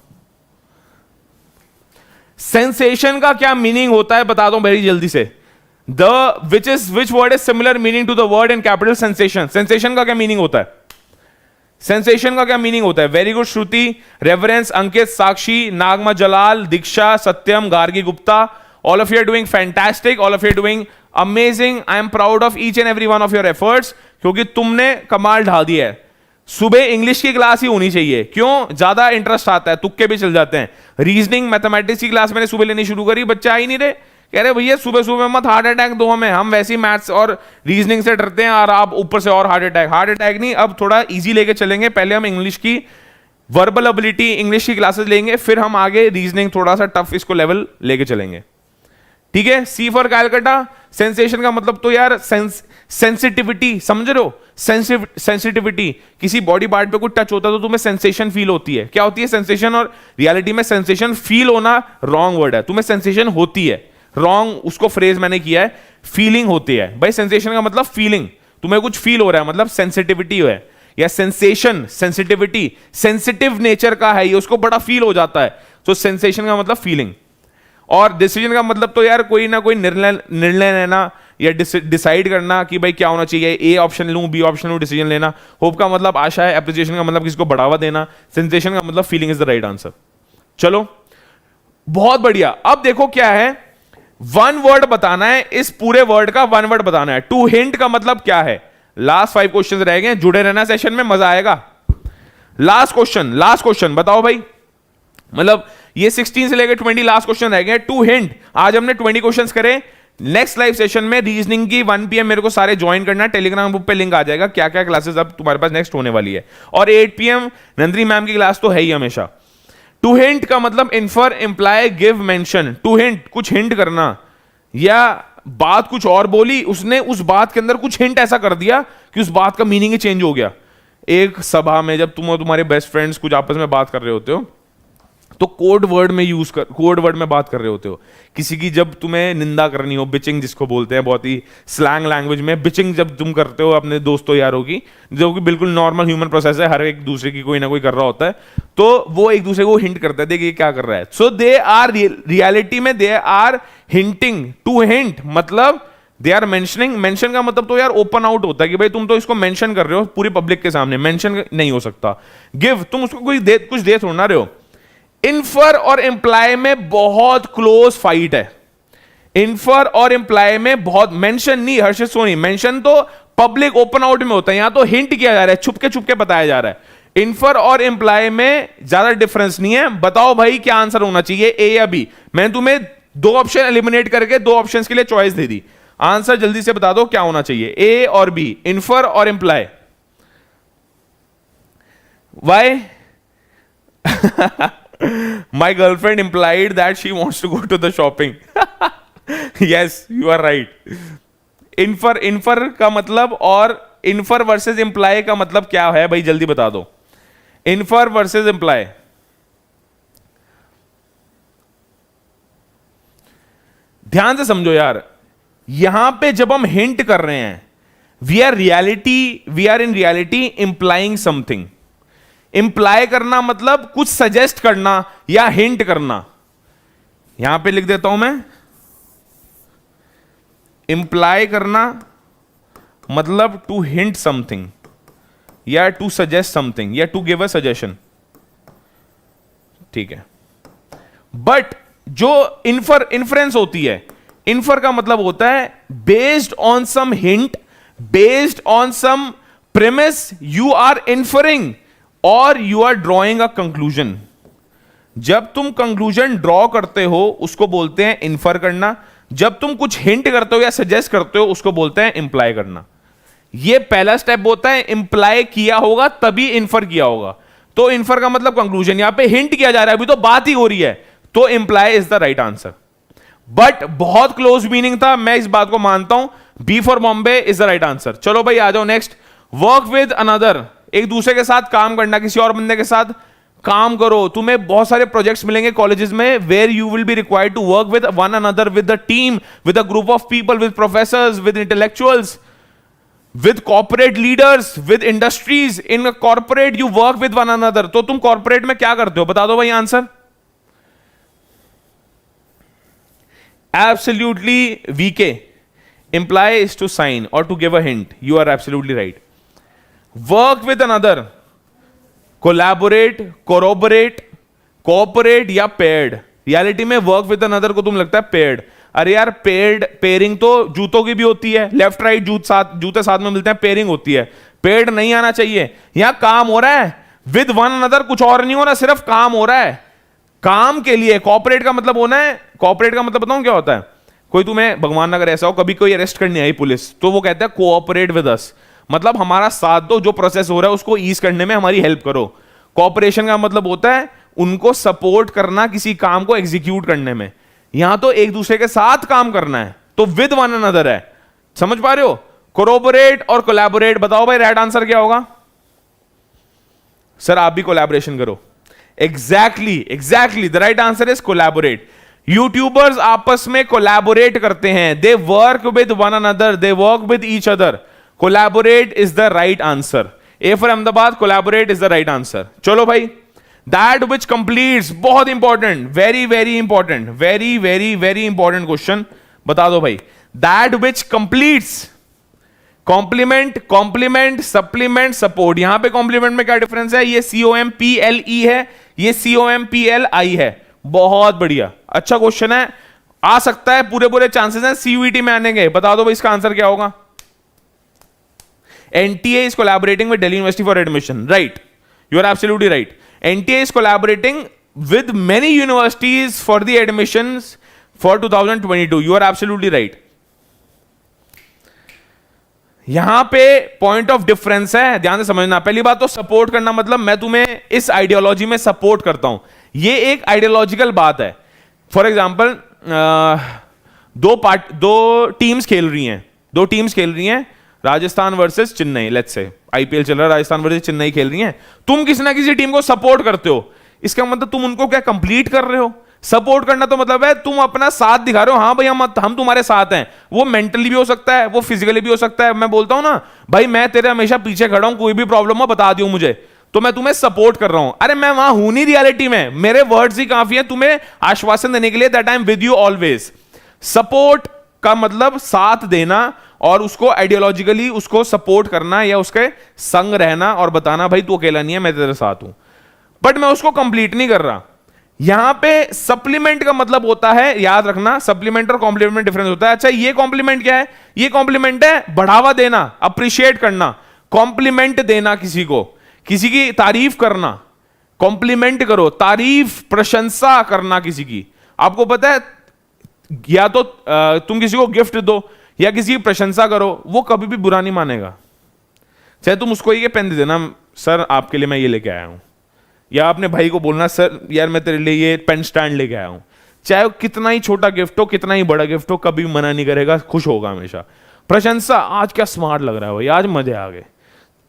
सेंसेशन का क्या मीनिंग होता है बता दो बड़ी जल्दी से. Which word is similar meaning to the word in capital sensation. Sensation का क्या मीनिंग होता है? सेंसेशन का क्या मीनिंग होता है? Very good Shruti, reference, Ankit, Sakshi, Nagma Jalal, Diksha, Satyam, Gargi Gupta. All of you are doing fantastic. All of you are doing amazing. I am proud of each and every one of your efforts. क्योंकि तुमने कमाल ढा दिया है. सुबह इंग्लिश की क्लास ही होनी चाहिए. क्यों? ज्यादा इंटरेस्ट आता है, तुक्के भी चल जाते हैं. रीजनिंग, मैथमेटिक्स की क्लास मैंने सुबह लेनी शुरू करी, बच्चे आ ही नहीं रहे. कह रहे भैया सुबह सुबह मत हार्ट अटैक दो हमें, हम वैसे ही मैथ्स और रीजनिंग से डरते हैं और आप ऊपर से और हार्ट अटैक नहीं. अब थोड़ा इजी लेके चलेंगे. पहले हम इंग्लिश की वर्बल एबिलिटी, इंग्लिश की क्लासेस लेंगे, फिर हम आगे रीजनिंग थोड़ा सा टफ इसको लेवल लेके चलेंगे. ठीक है. C for Calcutta. सेंसेशन का मतलब तो यार सेंसिटिविटी, समझ रहे हो? सेंसिटिविटी. किसी बॉडी पार्ट पे कुछ टच होता है तो तुम्हें सेंसेशन फील होती है. क्या होती है? सेंसेशन. और रियलिटी में सेंसेशन फील होना रॉन्ग वर्ड है. तुम्हें सेंसेशन होती है, रॉन्ग उसको फ्रेज मैंने किया है. फीलिंग होती है भाई. सेंसेशन का मतलब फीलिंग. तुम्हें कुछ फील हो रहा है मतलब सेंसिटिविटी है. या सेंसेशन, सेंसिटिविटी, सेंसिटिव नेचर का है ये, उसको बड़ा फील हो जाता है. तो सेंसेशन का मतलब फीलिंग. और डिसीजन का मतलब तो यार कोई ना कोई निर्णय लेना या डिसाइड करना कि भाई क्या होना चाहिए. ए ऑप्शन लूं, बी ऑप्शन लूं, डिसीजन लेना. होप का मतलब आशा है. एप्रिसिएशन का मतलब किसी को बढ़ावा देना. सेंसेशन का मतलब feeling is the right answer. चलो बहुत बढ़िया. अब देखो क्या है, वन वर्ड बताना है. इस पूरे वर्ड का वन वर्ड बताना है. टू हिंट का मतलब क्या है? लास्ट 5 क्वेश्चन रह गए. जुड़े रहना सेशन में, मजा आएगा. लास्ट क्वेश्चन बताओ भाई. मतलब ये 16 से लेकर 20 लास्ट क्वेश्चन रह गए. To hint. आज हमने 20 क्वेश्चंस करे. नेक्स्ट लाइव सेशन में रीजनिंग की 1 PM मेरे को सारे ज्वाइन करना. टेलीग्राम ग्रुप पे लिंक आ जाएगा क्या क्या क्लासेस अब तुम्हारे पास नेक्स्ट होने वाली है. और 8 PM नंदनी मैम की क्लास तो है ही हमेशा. टू हिंट का मतलब infer, imply, give, mention. To hint कुछ हिंट करना, या बात कुछ और बोली उसने, उस बात के अंदर कुछ हिंट ऐसा कर दिया कि उस बात का मीनिंग ही चेंज हो गया. एक सभा में जब तुम और तुम्हारे बेस्ट फ्रेंड्स कुछ आपस में बात कर रहे होते हो तो कोड वर्ड में बात कर रहे होते हो. किसी की जब तुम्हें निंदा करनी हो, बिचिंग जिसको बोलते हैं, बहुत ही स्लैंग लैंग्वेज में बिचिंग जब तुम करते हो अपने दोस्तों यारों की, जो कि बिल्कुल नॉर्मल ह्यूमन प्रोसेस है, हर एक दूसरे की कोई ना कोई कर रहा होता है, तो वो एक दूसरे को हिंट करता है देखिए क्या कर रहा है. सो दे आर रियलिटी में they are hinting. To hint मतलब दे आर मेंशनिंग. मेंशन का मतलब तो यार ओपन आउट होता है कि भाई तुम तो इसको मेंशन कर रहे हो पूरी पब्लिक के सामने. मेंशन नहीं हो सकता. गिव, तुम उसको कुछ दे थोड़ा रहे हो. इन्फर और इंप्लाई में बहुत क्लोज फाइट है. इन्फर और इंप्लाई में बहुत. मेंशन नहीं हर्षित सोनी, मेंशन तो पब्लिक ओपन आउट में होता है. यहां तो हिंट किया जा रहा है, छुपके छुपके बताया जा रहा है. इन्फर और इंप्लाई में ज्यादा डिफरेंस नहीं है. बताओ भाई क्या आंसर होना चाहिए, ए या बी. मैंने तुम्हें 2 ऑप्शन एलिमिनेट करके 2 ऑप्शंस के लिए चॉइस दे दी. आंसर जल्दी से बता दो क्या होना चाहिए, ए और बी, इन्फर और imply. Why? My girlfriend implied that she wants to go to the shopping. Yes, you are right. Infer का मतलब और infer versus imply का मतलब क्या है भाई जल्दी बता दो. Infer versus imply. ध्यान से समझो यार. यहां पे जब हम हिंट कर रहे हैं, we are in reality implying something. Imply करना मतलब कुछ सजेस्ट करना या हिंट करना. यहां पे लिख देता हूं मैं. इंप्लाई करना मतलब टू हिंट समथिंग या टू सजेस्ट समथिंग या टू गिव अ सजेशन. ठीक है. बट जो इन्फ्रेंस होती है, इन्फर का मतलब होता है based on some hint, based on some premise, you are inferring और you are drawing a conclusion. जब तुम कंक्लूजन ड्रॉ करते हो उसको बोलते हैं इन्फर करना. जब तुम कुछ हिंट करते हो या सजेस्ट करते हो उसको बोलते हैं इंप्लाई करना. यह पहला स्टेप होता है. इंप्लाई किया होगा तभी इन्फर किया होगा. तो इन्फर का मतलब कंक्लूजन. यहां पे हिंट किया जा रहा है, अभी तो बात ही हो रही है, तो imply is the right answer. But बहुत क्लोज मीनिंग था, मैं इस बात को मानता हूं. B for Bombay is the right answer. चलो भाई आ जाओ नेक्स्ट. Work with another. एक दूसरे के साथ काम करना, किसी और बंदे के साथ काम करो. तुम्हें बहुत सारे प्रोजेक्ट्स मिलेंगे कॉलेजेस में where you will be required to work with one another, with the team, with a group of people, with professors, with intellectuals, with corporate leaders, with industries. In corporate you work with one another. तो तुम कॉर्पोरेट में क्या करते हो बता दो भाई answer. Absolutely, VK. Imply is to sign or to give a hint. You are absolutely right. Work with another. Collaborate, corroborate, cooperate या paired. रियलिटी में वर्क विद अनदर को तुम लगता है पेयर्ड. अरे यार पेयर्ड पेयरिंग तो जूतों की भी होती है. लेफ्ट राइट जूते साथ में मिलते हैं, पेयरिंग होती है. पेयर्ड नहीं आना चाहिए. यहां काम हो रहा है विद वन अनदर, कुछ और नहीं हो रहा, सिर्फ काम हो रहा है. काम के लिए कॉपरेट का मतलब होना है. कॉपरेट का मतलब बताऊं क्या होता है? कोई तुम्हें भगवान अगर ऐसा हो कभी कोई अरेस्ट करने आई पुलिस, तो वो कहता है कोऑपरेट विद अस, मतलब हमारा साथ दो, जो प्रोसेस हो रहा है उसको ईज करने में हमारी हेल्प करो. कॉपरेशन का मतलब होता है उनको सपोर्ट करना किसी काम को एग्जीक्यूट करने में. यहां तो एक दूसरे के साथ काम करना है, तो विद वन अनदर है. समझ पा रहे हो? कोरोबोरेट और कोलैबोरेट. बताओ भाई राइट आंसर क्या होगा? सर आप भी कोलैबोरेशन करो. Exactly the right answer is collaborate. YouTubers आपस में कोलैबोरेट करते हैं. They work with one another, they work with each other. Collaborate is the right answer. A for Ahmedabad, collaborate is the right answer. चलो भाई, दैट विच कंप्लीट्स, बहुत important, very important, very important question. बता दो भाई. That which completes, complement, supplement, support. यहां पे कॉम्प्लीमेंट में क्या डिफरेंस है? ये COMPLE है, ये COMPLI है. बहुत बढ़िया, अच्छा क्वेश्चन है. आ सकता है, पूरे चांसेस हैं CUET में आने के. बता दो भाई इसका आंसर क्या होगा? NTA is collaborating with Delhi University for admission. Right. You are absolutely right. NTA is collaborating with many universities for the admissions for 2022. You are absolutely right. यहां पे पॉइंट ऑफ डिफरेंस है, ध्यान से समझना. पहली बात तो सपोर्ट करना मतलब मैं तुम्हें इस आइडियोलॉजी में सपोर्ट करता हूं, ये एक आइडियोलॉजिकल बात है. फॉर एग्जाम्पल दो टीम्स खेल रही हैं, Rajasthan versus Chennai. Let's say IPL चल रहा है, राजस्थान वर्सेस चेन्नई खेल रही हैं. तुम किसी ना किसी टीम को सपोर्ट करते हो, इसका मतलब तुम उनको क्या कंप्लीट कर रहे हो? सपोर्ट करना तो मतलब है तुम अपना साथ दिखा रहे हो. हाँ भाई हम तुम्हारे साथ हैं. वो मेंटली भी हो सकता है, वो फिजिकली भी हो सकता है. मैं बोलता हूं ना भाई मैं तेरे हमेशा पीछे खड़ा हूं, कोई भी प्रॉब्लम हो बता दियो मुझे, तो मैं तुम्हें सपोर्ट कर रहा हूं. अरे मैं वहां हूं नहीं रियलिटी में, मेरे वर्ड्स ही काफी हैं तुम्हें आश्वासन देने के लिए that I am with you always. Support का मतलब साथ देना और उसको आइडियोलॉजिकली उसको सपोर्ट करना या उसके संग रहना और बताना भाई तू अकेला नहीं है, मैं तेरे साथ हूं. बट मैं उसको कंप्लीट नहीं कर रहा. यहां पे सप्लीमेंट का मतलब होता है, याद रखना, सप्लीमेंट और कॉम्प्लीमेंट में डिफरेंस होता है. अच्छा ये कॉम्प्लीमेंट क्या है? ये कॉम्प्लीमेंट है बढ़ावा देना, अप्रिशिएट करना. कॉम्प्लीमेंट देना किसी को, किसी की तारीफ करना. कॉम्प्लीमेंट करो, तारीफ, प्रशंसा करना किसी की. आपको पता है या तो तुम किसी को गिफ्ट दो या किसी की प्रशंसा करो, वो कभी भी बुरा नहीं मानेगा. चाहे तुम उसको ये पेन दे देना, सर आपके लिए मैं ये लेके आया हूं, या अपने भाई को बोलना सर यार मैं तेरे लिए ये पेन स्टैंड लेके आया हूं. चाहे वो कितना ही छोटा गिफ्ट हो, कितना ही बड़ा गिफ्ट हो, कभी मना नहीं करेगा, खुश होगा हमेशा. प्रशंसा, आज क्या स्मार्ट लग रहा है भाई, आज मजे आ गए,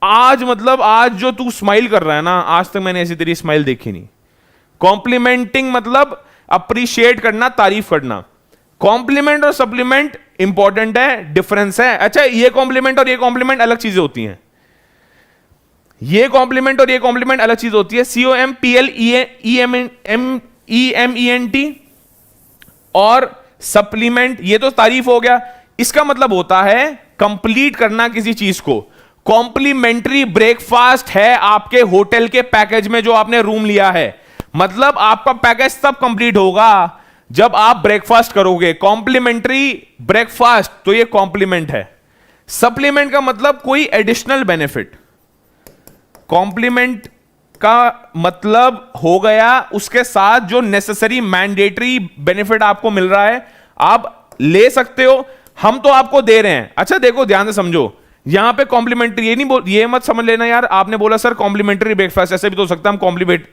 आज मतलब आज जो तू स्माइल कर रहा है ना, आज तक मैंने ऐसी तेरी स्माइल देखी नहीं. कॉम्प्लीमेंटिंग मतलब अप्रिशिएट करना, तारीफ करना. कॉम्प्लीमेंट और सप्लीमेंट इंपॉर्टेंट है, डिफरेंस है. अच्छा ये कॉम्प्लीमेंट और ये कॉम्प्लीमेंट अलग चीजें होती हैं. ये कॉम्प्लीमेंट और ये कॉम्प्लीमेंट अलग चीज होती है. COMPLEMENT और सप्लीमेंट, ये तो तारीफ हो गया. इसका मतलब होता है कंप्लीट करना किसी चीज को. कॉम्प्लीमेंट्री ब्रेकफास्ट है आपके होटल के पैकेज में जो आपने रूम लिया है, मतलब आपका पैकेज तब कंप्लीट होगा जब आप ब्रेकफास्ट करोगे. कॉम्प्लीमेंट्री ब्रेकफास्ट, तो ये कॉम्प्लीमेंट है. सप्लीमेंट का मतलब कोई एडिशनल बेनिफिट. कॉम्प्लीमेंट का मतलब हो गया उसके साथ जो नेसेसरी मैंडेटरी बेनिफिट आपको मिल रहा है, आप ले सकते हो, हम तो आपको दे रहे हैं. अच्छा देखो ध्यान से समझो, यहां पे कॉम्प्लीमेंट्री, ये मत समझ लेना यार आपने बोला सर कॉम्प्लीमेंट्री ब्रेकफास्ट, ऐसे भी तो हो सकता है हम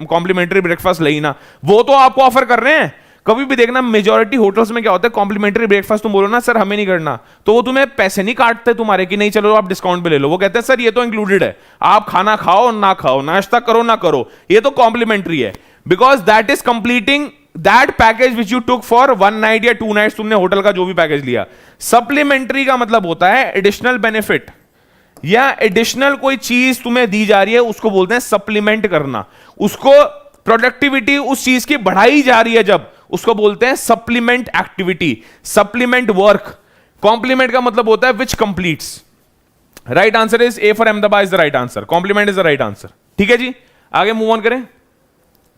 कॉम्प्लीमेंट्री ब्रेकफास्ट ले ही ना, वो तो आपको ऑफर कर रहे हैं. कभी भी देखना मेजॉरिटी होटल्स में क्या होता है, कॉम्प्लीमेंट्री ब्रेकफास्ट तुम बोलो ना सर हमें नहीं करना, तो वो तुम्हें पैसे नहीं काटते तुम्हारे कि नहीं चलो आप डिस्काउंट पे ले लो. वो कहते हैं सर ये तो इंक्लूडेड है, आप खाना खाओ ना खाओ, नाश्ता करो ना करो, ये तो कॉम्प्लीमेंट्री है. Because that is completing that package which you took for 1 night या 2 नाइट्स, तुमने होटल का जो भी पैकेज लिया. सप्लीमेंट्री का मतलब होता है एडिशनल बेनिफिट या एडिशनल कोई चीज तुम्हें दी जा रही है, उसको बोलते हैं सप्लीमेंट करना. उसको प्रोडक्टिविटी उस चीज की बढ़ाई जा रही है, जब उसको बोलते हैं supplement activity, supplement work. Complement का मतलब होता है which completes. Right answer is A for Ahmedabad is the right answer, complement is the right answer. ठीक है जी, आगे मूव ऑन करें।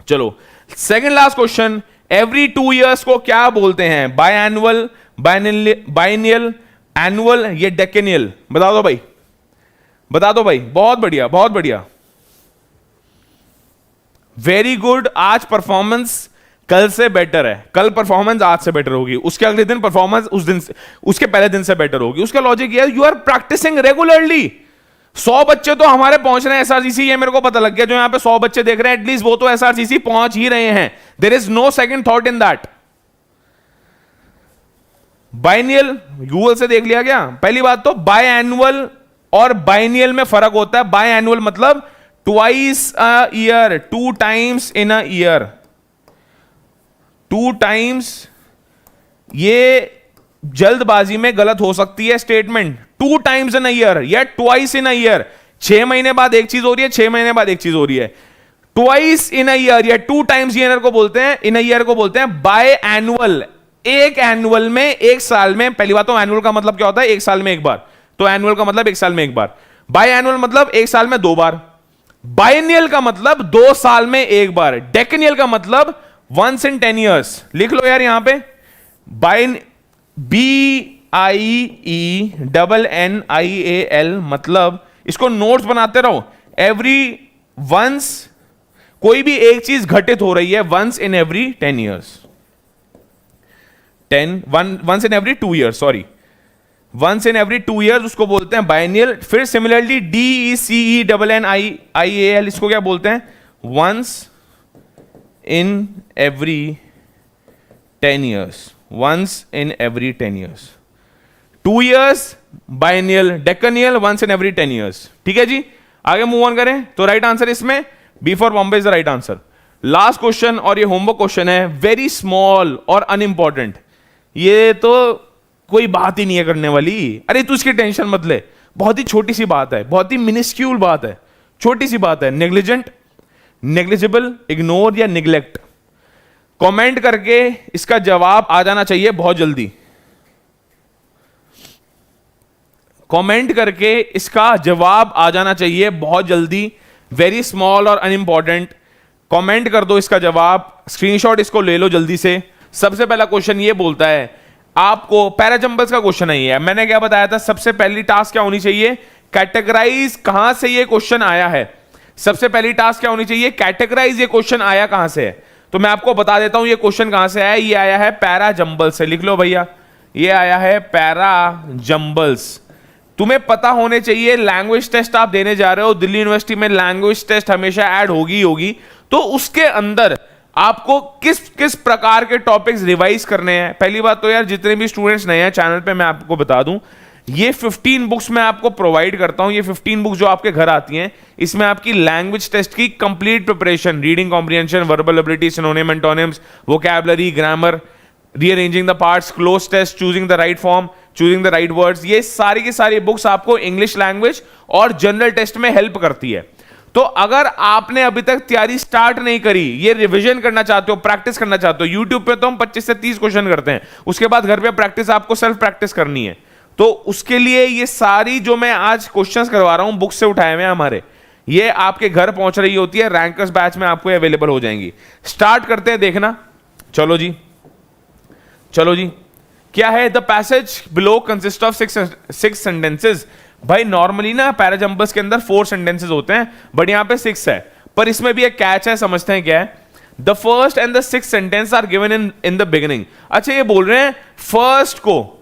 चलो second last question, every 2 years को क्या बोलते हैं? बाय एनुअल, बाइनियल, एनुअल, ये डेकेनियल? बता दो भाई, बता दो भाई। बहुत बढ़िया, बहुत बढ़िया, वेरी गुड। आज परफॉर्मेंस कल से बेटर है, कल परफॉर्मेंस आज से बेटर होगी, उसके अगले दिन परफॉर्मेंस उस दिन से, उसके पहले दिन से बेटर होगी। उसका लॉजिक ये है, यू आर प्रैक्टिसिंग रेगुलरली। 100 बच्चे तो हमारे पहुंच रहे हैं एसआरसीसी, ये मेरे को पता लग गया। जो यहां पे 100 बच्चे देख रहे हैं, एटलीस्ट वो तो एसआरसीसी पहुंच ही रहे हैं। There is no second thought in that. Biennial Google से देख लिया क्या? पहली बात तो बाय एनुअल और बाइनियल में फर्क होता है। बाय एनुअल मतलब twice a year, 2 times in a year, 2 times। ये जल्दबाजी में गलत हो सकती है statement. 2 times in a year या ट्वाइस इन अ ईयर, 6 महीने बाद एक चीज हो रही है, 6 महीने बाद एक चीज हो रही है। ट्वाइस इन अ ईयर या 2 times ईयर को बोलते हैं, इन अ ईयर को बोलते हैं बाय एनुअल। एक एनुअल में, एक साल में। पहली बात तो एनुअल का मतलब क्या होता है? एक साल में एक बार। तो एनुअल का मतलब एक साल में एक बार। बाय एनुअल मतलब एक साल में 2 बार। बाइनियल का मतलब 2 साल में एक बार। डेकेनियल का मतलब वंस इन 10 years। लिख लो यार यहां पे, बाइन, BIENNIAL, मतलब इसको नोट्स बनाते रहो। एवरी वंस, कोई भी एक चीज घटित हो रही है, once in every 10 years, once in every 2 years, sorry, once in every 2 years उसको बोलते हैं बाइनियल। फिर सिमिलरली DECENNIAL, इसको क्या बोलते हैं? Once in every 10 years, once in every 10 years। 2 years biennial, decennial, once in every 10 years। ठीक है जी, आगे मूव ऑन करें। तो राइट आंसर इसमें B for Bombay is the right answer. Last question, और ये होमवर्क क्वेश्चन है, वेरी स्मॉल और अनइंपॉर्टेंट। ये तो कोई बात ही नहीं है करने वाली, अरे तू इसकी टेंशन मत ले, बहुत ही छोटी सी बात है, बहुत ही मिनिस्क्यूल बात है, छोटी सी बात है। नेग्लिजेंट, नेग्लिजिबल, इग्नोर या निग्लेक्ट? कमेंट करके इसका जवाब आ जाना चाहिए बहुत जल्दी। कमेंट करके इसका जवाब आ जाना चाहिए बहुत जल्दी। वेरी स्मॉल और अनइंपॉर्टेंट, कमेंट कर दो इसका जवाब, स्क्रीनशॉट इसको ले लो जल्दी से। सबसे पहला क्वेश्चन ये बोलता है आपको, पैराजंबल्स का क्वेश्चन है ये। मैंने क्या बताया था? सबसे पहली टास्क क्या होनी चाहिए? कैटेगराइज कहां से ये क्वेश्चन आया है। सबसे पहली टास्क क्या होनी चाहिए? कैटेगराइज ये क्वेश्चन आया कहां से है। तो मैं आपको बता देता हूं ये क्वेश्चन कहां से आया। ये आया है पैराजंबल से, लिख लो भैया, ये आया है पैराजंबल्स। तुम्हें पता होने चाहिए, लैंग्वेज टेस्ट आप देने जा रहे हो, दिल्ली यूनिवर्सिटी में लैंग्वेज टेस्ट हमेशा ऐड होगी होगी। तो उसके अंदर आपको किस किस प्रकार के टॉपिक्स रिवाइज करने हैं। पहली बात तो यार, जितने भी स्टूडेंट्स नए हैं चैनल पे, मैं आपको बता दूं, ये 15 बुक्स मैं आपको प्रोवाइड करता हूं। ये 15 बुक्स जो आपके घर आती हैं, इसमें आपकी लैंग्वेज टेस्ट की complete preparation, reading comprehension, verbal ability, synonym antonyms, vocabulary, grammar, rearranging the parts, cloze test, choosing the right form, choosing the right words, ये सारी की सारी बुक्स आपको इंग्लिश लैंग्वेज और जनरल टेस्ट में हेल्प करती है। तो अगर आपने अभी तक तैयारी स्टार्ट नहीं करी, ये रिवीजन करना चाहते हो, प्रैक्टिस करना चाहते हो, यूट्यूब पे तो हम 25 से 30 क्वेश्चन करते हैं, उसके बाद घर पे प्रैक्टिस आपको सेल्फ प्रैक्टिस करनी है। तो उसके लिए ये सारी जो मैं आज क्वेश्चंस करवा रहा हूं बुक से उठाए हुए हमारे, ये आपके घर पहुंच रही होती है, रैंकर्स बैच में आपको अवेलेबल हो जाएंगी। स्टार्ट करते हैं देखना। चलो जी, चलो जी, क्या है? The passage below consist of 6 sentences. भाई नॉर्मली ना पैराजंबल्स के अंदर 4 सेंटेंसेस होते हैं, बट यहां पे 6 है। पर इसमें भी एक कैच है, समझते हैं क्या है। The first and the 6th sentence are given in the beginning. अच्छा, ये बोल रहे हैं फर्स्ट को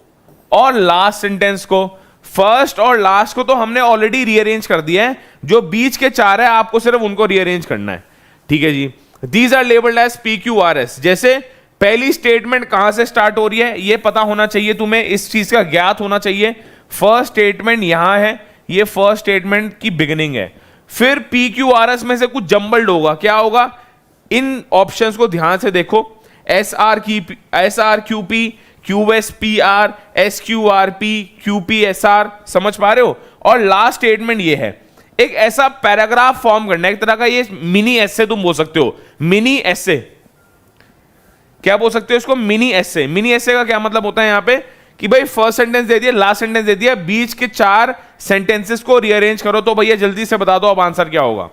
और लास्ट सेंटेंस को। फर्स्ट और लास्ट को तो हमने ऑलरेडी रीअरेंज कर दिया है, जो बीच के 4 है आपको सिर्फ उनको रीअरेंज करना है। ठीक है जी। These are labelled as PQRS। जैसे पहली स्टेटमेंट कहां से स्टार्ट हो रही है ये पता होना चाहिए तुम्हें, इस चीज का ज्ञात होना चाहिए। फर्स्ट स्टेटमेंट यहां है, ये फर्स्ट स्टेटमेंट की बिगिनिंग है। फिर PQRS में से कुछ जंबल्ड होगा, क्या होगा? इन ऑप्शंस को ध्यान से देखो, SRQP, QSPR, SQRP, QPSR, समझ पा रहे हो? और लास्ट स्टेटमेंट ये है, एक ऐसा पैराग्राफ फॉर्म करना है, एक तरह का ये मिनी एसे तुम बोल सकते हो, मिनी एसे। क्या बोल सकते हो इसको, मिनी एसे। मिनी एसे का क्या मतलब होता है यहां पे कि भाई फर्स्ट सेंटेंस दे दिया, लास्ट सेंटेंस दे दिया, बीच के 4 सेंटेंसेस को रीअरेंज करो। तो भैया जल्दी से बता दो अब आंसर क्या होगा।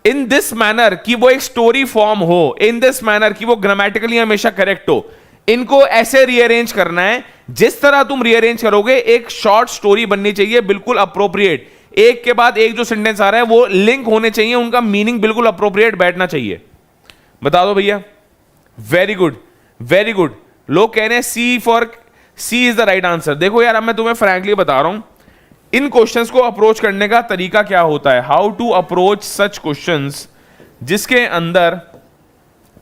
इन दिस मैनर कि वो एक स्टोरी फॉर्म हो, इन दिस मैनर कि वो ग्रामेटिकली हमेशा करेक्ट हो, इनको ऐसे रीअरेंज करना है जिस तरह तुम रीअरेंज करोगे एक शॉर्ट स्टोरी बननी चाहिए, बिल्कुल अप्रोप्रिएट, एक के बाद एक जो सेंटेंस आ रहा है वो लिंक होने चाहिए, उनका मीनिंग बिल्कुल अप्रोप्रिएट बैठना चाहिए। बता दो भैया। Very good, very good. लोग कह रहे हैं सी इज द राइट आंसर। देखो यार अब मैं तुम्हें फ्रैंकली बता रहा हूं इन क्वेश्चंस को अप्रोच करने का तरीका क्या होता है, how to approach such questions, जिसके अंदर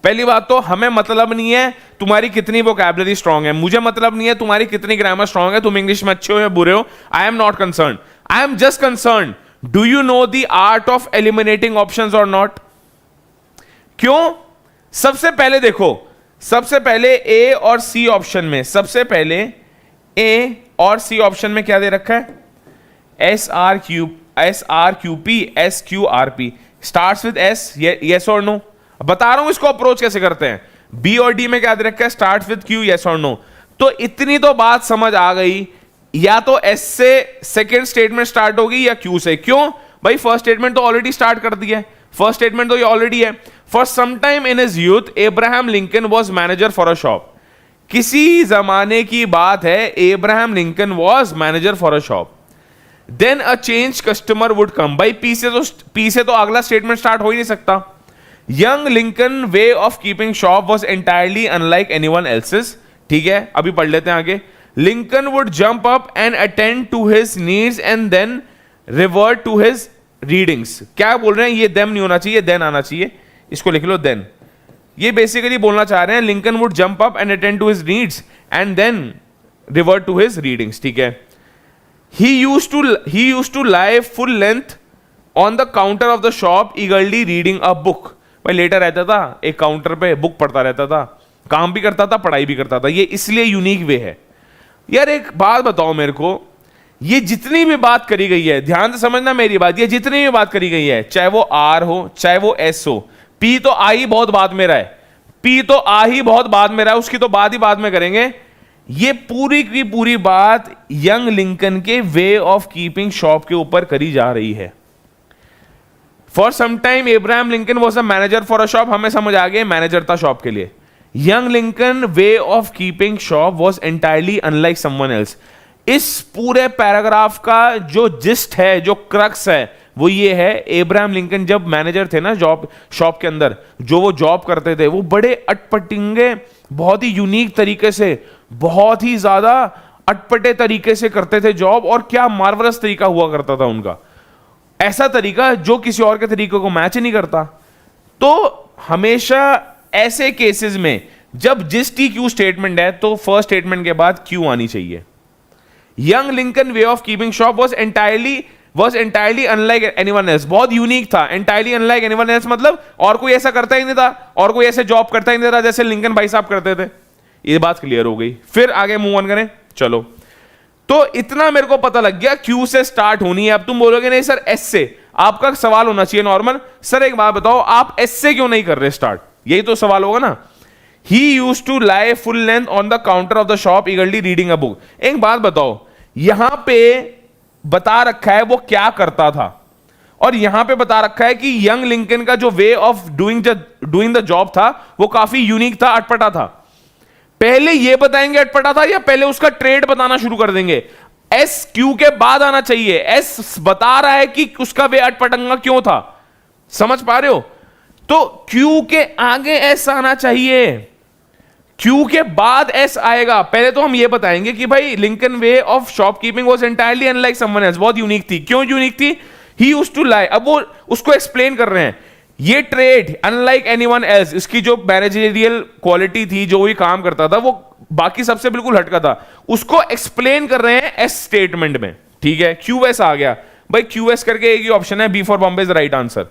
पहली बात तो हमें मतलब नहीं है तुम्हारी कितनी वोकैबुलरी स्ट्रांग है, मुझे मतलब नहीं है तुम्हारी कितनी ग्रामर स्ट्रांग है, तुम इंग्लिश में अच्छे हो या बुरे हो, आई am not concern, I am just concern do you know the art of eliminating options और नॉट। क्यों? सबसे पहले देखो, सबसे पहले ए और सी ऑप्शन में, सबसे पहले ए और सी ऑप्शन में क्या दे रखा है, SRQP SQRP starts with S, yes और नो। बता रहा हूं इसको अप्रोच कैसे करते हैं। बी और डी में क्या दे रखा है, स्टार्ट्स विद क्यू, यस और नो। तो इतनी तो बात समझ आ गई, या तो एस से सेकेंड स्टेटमेंट स्टार्ट होगी या क्यू से। क्यों भाई, फर्स्ट स्टेटमेंट तो ऑलरेडी स्टार्ट कर दिया है, फर्स्ट स्टेटमेंट तो ये ऑलरेडी है। For some time in his youth Abraham Lincoln was manager for a shop. किसी जमाने की बात है, Abraham Lincoln was manager for a shop. Then a change customer would come. भाई पी से तो अगला स्टेटमेंट स्टार्ट हो ही नहीं सकता। Young Lincoln way of keeping shop was entirely unlike anyone else's. ठीक है, अभी पढ़ लेते हैं आगे। Lincoln would jump up and attend to his needs and then revert to his readings. क्या बोल रहे हैं, ये देम नहीं होना चाहिए, देन आना चाहिए, इसको लिख लो देन। ये बेसिकली बोलना चाह रहे हैं Lincoln would jump up and attend to his needs and then revert to his readings. ठीक है। He used to lie full length on the counter of the shop eagerly reading a book। भाई लेटर रहता था एक काउंटर पे, बुक पढ़ता रहता था, काम भी करता था पढ़ाई भी करता था। ये इसलिए यूनिक वे है। यार एक बात बताओ मेरे को, ये जितनी भी बात करी गई है, ध्यान से समझना मेरी बात, ये जितनी भी बात करी गई है, चाहे वो आर हो चाहे वो एस हो, पी तो आ ही बहुत बाद में रहा है, पी तो आ ही बहुत बाद में रहा है, उसकी तो बात ही बाद में करेंगे। ये पूरी की पूरी बात यंग लिंकन के वे ऑफ कीपिंग शॉप के ऊपर करी जा रही है। For some time Abraham Lincoln was a manager for a shop, हमें समझ आ गया मैनेजर था शॉप के लिए। Young Lincoln way of keeping shop was entirely unlike someone else. इस पूरे पैराग्राफ का जो जिस्ट है, जो क्रक्स है, वो ये है, एब्राहम लिंकन जब मैनेजर थे ना शॉप के अंदर, जो वो जॉब करते थे, वो बड़े अटपटिंगे, बहुत ही यूनिक तरीके से, बहुत ही ज्यादा अटपटे तरीके से करते थे जॉब, और क्या मार्वलस तरीका हुआ करता था उनका, ऐसा तरीका जो किसी और के तरीके को मैच ही नहीं करता। तो हमेशा ऐसे केसेस में जब जिस टी क्यू स्टेटमेंट है तो फर्स्ट स्टेटमेंट के बाद क्यू आनी चाहिए। Young Lincoln way of keeping shop was entirely unlike anyone else, बहुत यूनिक था। एंटायरली अनलाइक एनीवन एल्स मतलब और कोई ऐसा करता ही नहीं था, और कोई ऐसे जॉब करता ही नहीं था जैसे लिंकन भाई साहब करते थे। ये बात क्लियर हो गई। फिर आगे मूव ऑन करें, चलो। तो इतना मेरे को पता लग गया क्यू से स्टार्ट होनी है। अब तुम बोलोगे नहीं सर एस से, आपका सवाल होना चाहिए नॉर्मल, सर एक बात बताओ आप एस से क्यों नहीं कर रहे स्टार्ट, यही तो सवाल होगा ना। He used to lie full length on the counter of the shop eagerly reading a book। एक बात बताओ, यहां पे बता रखा है वो क्या करता था, और यहां पे बता रखा है कि यंग लिंकन का जो way of doing the job था वो काफी यूनिक था, अटपटा था। पहले ये बताएंगे अटपटा था या पहले उसका ट्रेड बताना शुरू कर देंगे? एस क्यू के बाद आना चाहिए। एस बता रहा है कि उसका वे अटपटंगा क्यों था, समझ पा रहे हो? तो क्यू के आगे एस आना चाहिए, क्यू के बाद एस आएगा। पहले तो हम ये बताएंगे कि भाई Lincoln way of shopkeeping was entirely unlike someone else, बहुत यूनिक थी। क्यों यूनिक थी? He used to lie. अब वो उसको एक्सप्लेन कर रहे हैं, ये ट्रेड अनलाइक एनीवन एल्स, इसकी जो मैनेजरियल क्वालिटी थी, जो भी काम करता था, वो बाकी सबसे बिल्कुल हटका था, उसको एक्सप्लेन कर रहे हैं एस स्टेटमेंट में। ठीक है, क्यू एस आ गया भाई, क्यू एस करके एक ही ऑप्शन है, B for Bombay is right answer.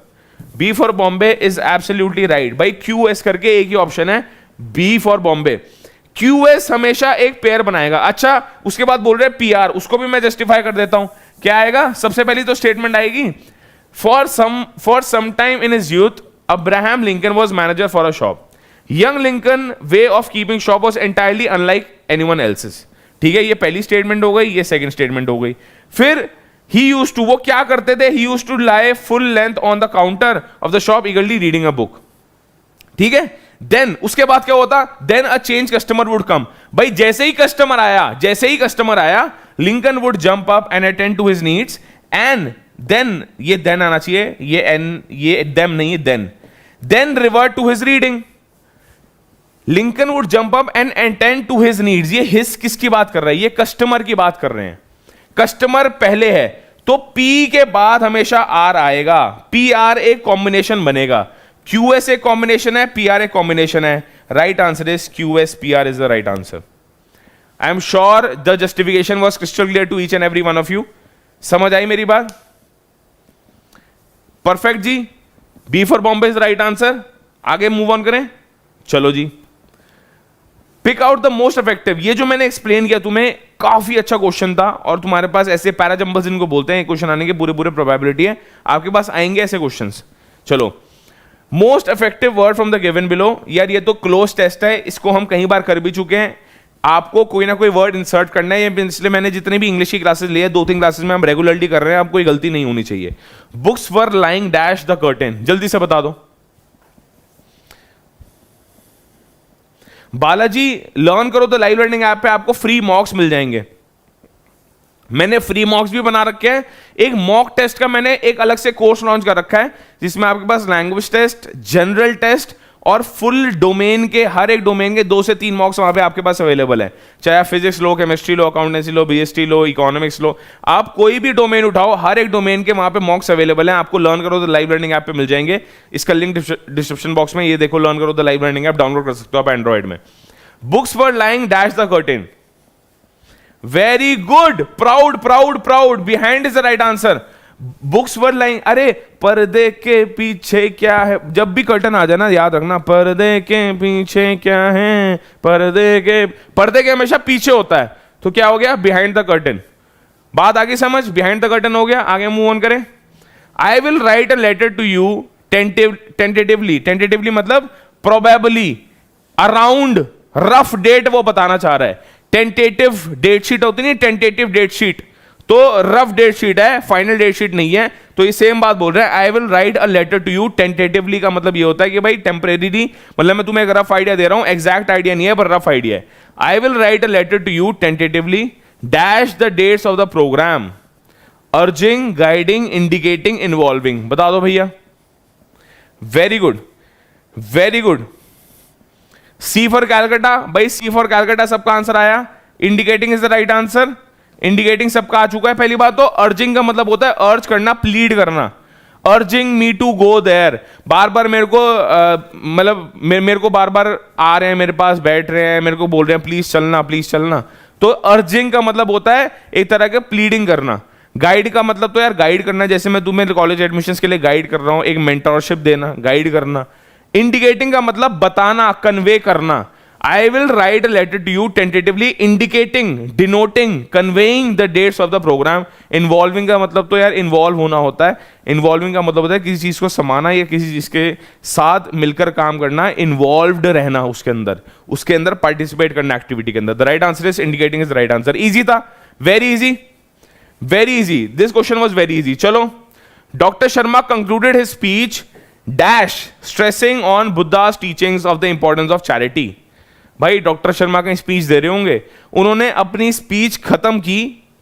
B for Bombay is absolutely right भाई, क्यू एस करके एक ही ऑप्शन है, बी फॉर बॉम्बे। क्यूएस हमेशा एक पेयर बनाएगा। अच्छा, उसके बाद बोल रहे पीआर, उसको भी मैं जस्टिफाई कर देता हूं। क्या आएगा? सबसे पहली तो स्टेटमेंट आएगी, for some time in his youth Abraham Lincoln was manager for a shop. Young Lincoln way of keeping shop was entirely unlike anyone else's. ठीक है, ये पहली स्टेटमेंट हो गई, ये सेकंड स्टेटमेंट हो गई। फिर ही यूज टू, वो क्या करते थे, he used to lie full length on the counter of the shop eagerly reading a book. ठीक है, देन उसके बाद क्या होता, then a change customer would come. भाई जैसे ही कस्टमर आया Lincoln would jump up and attend to his needs and then, ये देन आना चाहिए, ये एन, ये देम नहीं है, then revert to his reading. Lincoln would jump up and attend to his needs. ये हिज किसकी बात कर रहा है, ये कस्टमर की बात कर रहे हैं। कस्टमर पहले है तो पी के बाद हमेशा आर आएगा, पी आर एक कॉम्बिनेशन बनेगा। QS एक कॉम्बिनेशन है, PR एक कॉम्बिनेशन है। Right answer is QS PR is the right answer. I am sure the justification was crystal clear to each and every one of you. समझ आई मेरी बात? परफेक्ट जी, B for Bombay is right answer. आगे मूव ऑन करें, चलो जी। Pick out the most effective, ये जो मैंने एक्सप्लेन किया तुम्हें, काफी अच्छा क्वेश्चन था और तुम्हारे पास ऐसे पैराजंबल्स जिनको बोलते हैं क्वेश्चन आने के पूरे प्रोबेबिलिटी है, आपके पास आएंगे ऐसे क्वेश्चंस। चलो, most effective word from the given below. यार ये तो क्लोज टेस्ट है, इसको हम कई बार कर भी चुके हैं। आपको कोई ना कोई वर्ड इंसर्ट करना है, इसलिए मैंने जितने भी इंग्लिश की क्लासेस लिए, 2-3 क्लासेस में हम रेगुलरली कर रहे हैं, आपको कोई गलती नहीं होनी चाहिए। Books were lying dash the curtain, जल्दी से बता दो। बालाजी, लर्न करो तो लाइव लर्निंग ऐप पे आपको फ्री मॉक्स मिल जाएंगे। मैंने फ्री मॉक्स भी बना रखे हैं। एक मॉक टेस्ट का मैंने एक अलग से कोर्स लॉन्च कर रखा है, जिसमें आपके पास लैंग्वेज टेस्ट, जनरल टेस्ट और फुल डोमेन के, हर एक डोमेन के 2 से 3 मॉक्स वहां पे आपके पास अवेलेबल है। चाहे आप फिजिक्स लो, केमिस्ट्री लो, अकाउंटेंसी लो, BST लो, इकोनॉमिक्स लो, आप कोई भी डोमेन उठाओ, हर एक डोमेन के वहां पे मॉक्स अवेलेबल है। आपको लर्न करो तो लाइव लर्निंग ऐप पे मिल जाएंगे। इसका लिंक डिस्क्रिप्शन बॉक्स में, ये देखो, लर्न करो तो लाइव लर्निंग ऐप डाउनलोड कर सकते हो आप एंड्रॉइड में। Books were lying dash the curtain, very good, proud, behind is the right answer. Books were lying, अरे पर्दे के पीछे क्या है, जब भी कर्टन आ जाए ना याद रखना, पर्दे के पीछे क्या है, पर्दे के हमेशा पीछे होता है, तो क्या हो गया, बिहाइंड द कर्टन। बात आगे समझ, बिहाइंड द कर्टन हो गया। आगे मूव ऑन करें। I will write a letter to you tentatively मतलब प्रोबेबली, अराउंड, रफ डेट वो बताना चाह रहा है। टेंटेटिव डेट शीट होती नहीं, टेंटेटिव डेट शीट, तो रफ डेट शीट है, फाइनल डेट शीट नहीं है। तो ये सेम बात बोल रहा है, I will write a letter to you tentatively का मतलब ये होता है कि भाई टेम्परेरी, मतलब मैं तुम्हें एक रफ आइडिया दे रहा हूं, एग्जैक्ट आइडिया नहीं है पर रफ आइडिया है। I will write a letter to you tentatively dash the dates of the programme, urging, guiding, indicating, involving. बता दो भैया। Very good, very good. C for Calcutta, भाई सी फॉर कैलकाटा सबका आंसर आया। Indicating is the right answer, indicating सबका आ चुका है। पहली बात तो अर्जिंग का मतलब होता है अर्ज करना, प्लीड करना। Urging me to go there, बार बार मेरे को मतलब मेरे को बार बार आ रहे हैं, मेरे पास बैठ रहे हैं, मेरे को बोल रहे हैं प्लीज चलना, प्लीज चलना। तो अर्जिंग का मतलब होता है एक तरह के प्लीडिंग करना। गाइड का मतलब तो यार गाइड करना, जैसे मैं तुम्हें कॉलेज एडमिशंस के लिए गाइड कर रहा हूं, एक मेंटरशिप देना, गाइड करना। इंडिकेटिंग का मतलब बताना, कन्वे करना। I will write a letter to you tentatively indicating, denoting, conveying the dates of the program. Involving का मतलब तो यार involve होना होता है। Involving का मतलब होता है किसी चीज को समाना या किसी चीज के साथ मिलकर काम करना, involved रहना उसके अंदर participate करना एक्टिविटी के अंदर। The right answer is indicating is the right answer. Easy था, very easy, very easy. This question was very easy. चलो, Dr. Sharma concluded his speech dash stressing on Buddha's teachings of the importance of charity. भाई डॉक्टर शर्मा का स्पीच दे रहे होंगे, उन्होंने अपनी स्पीच खत्म की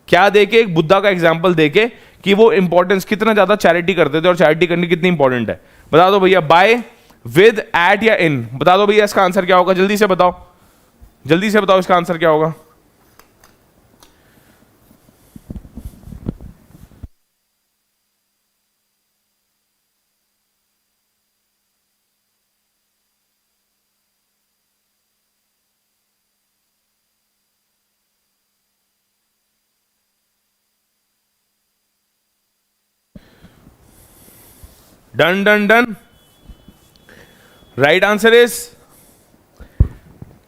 क्या देके, एक बुद्धा का एग्जांपल देके कि वो इंपॉर्टेंस कितना ज्यादा चैरिटी करते थे और चैरिटी करनी कितनी इंपॉर्टेंट है। बता दो भैया, बाय, विद, एट या इन। बता दो भैया इसका आंसर क्या होगा, जल्दी से बताओ, जल्दी से बताओ इसका आंसर क्या होगा। Done, done, done. Right answer is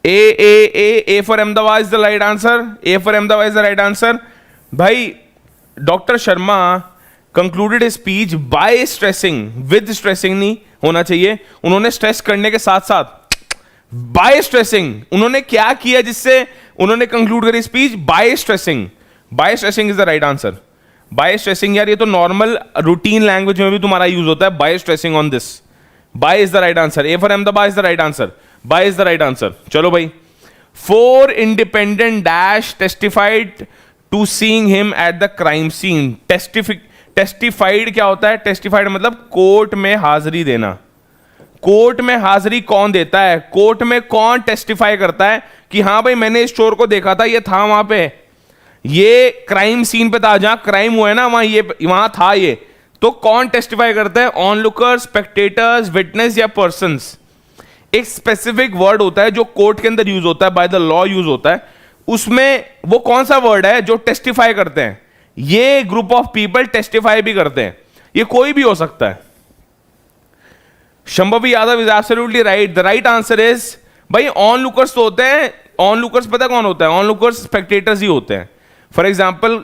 A for Ahmedabad is the right answer. A for Ahmedabad is the right answer. भाई doctor Sharma concluded his speech by stressing, with stressing नहीं होना चाहिए, उन्होंने स्ट्रेस करने के साथ साथ बाय स्ट्रेसिंग, उन्होंने क्या किया जिससे उन्होंने कंक्लूड करी speech? By stressing, by stressing is the right answer. By stressing यार, ये तो नॉर्मल रूटीन लैंग्वेज में भी तुम्हारा यूज होता है, by stressing on this. By is the right answer, A for Ahmedabad is the right answer, by is the right answer. चलो भाई, 4 independent dash testified to seeing him at the crime scene. Testified क्या होता है? टेस्टिफाइड मतलब कोर्ट में हाजिरी देना। कोर्ट में हाजिरी कौन देता है? कोर्ट में कौन टेस्टिफाई करता है कि हाँ भाई मैंने इस चोर को देखा था, ये था वहां पे, ये क्राइम सीन पे था, जहां क्राइम हुआ है ना वहां था ये। तो कौन टेस्टिफाई करता है? ऑनलुकर्स, स्पेक्टेटर्स, विटनेस या पर्संस। एक स्पेसिफिक वर्ड होता है जो कोर्ट के अंदर यूज होता है, बाय द लॉ यूज होता है। उसमें वो कौन सा वर्ड है जो टेस्टिफाई करते हैं? ये ग्रुप ऑफ पीपल टेस्टिफाई भी करते हैं, ये कोई भी हो सकता है। Shambhavi Yadav is absolutely right. The right answer is, भाई ऑन लुकर्स तो होते हैं, ऑन लुकर्स पता कौन होता है? ऑन लुकर्स स्पेक्टेटर्स ही होते हैं। फॉर एग्जाम्पल,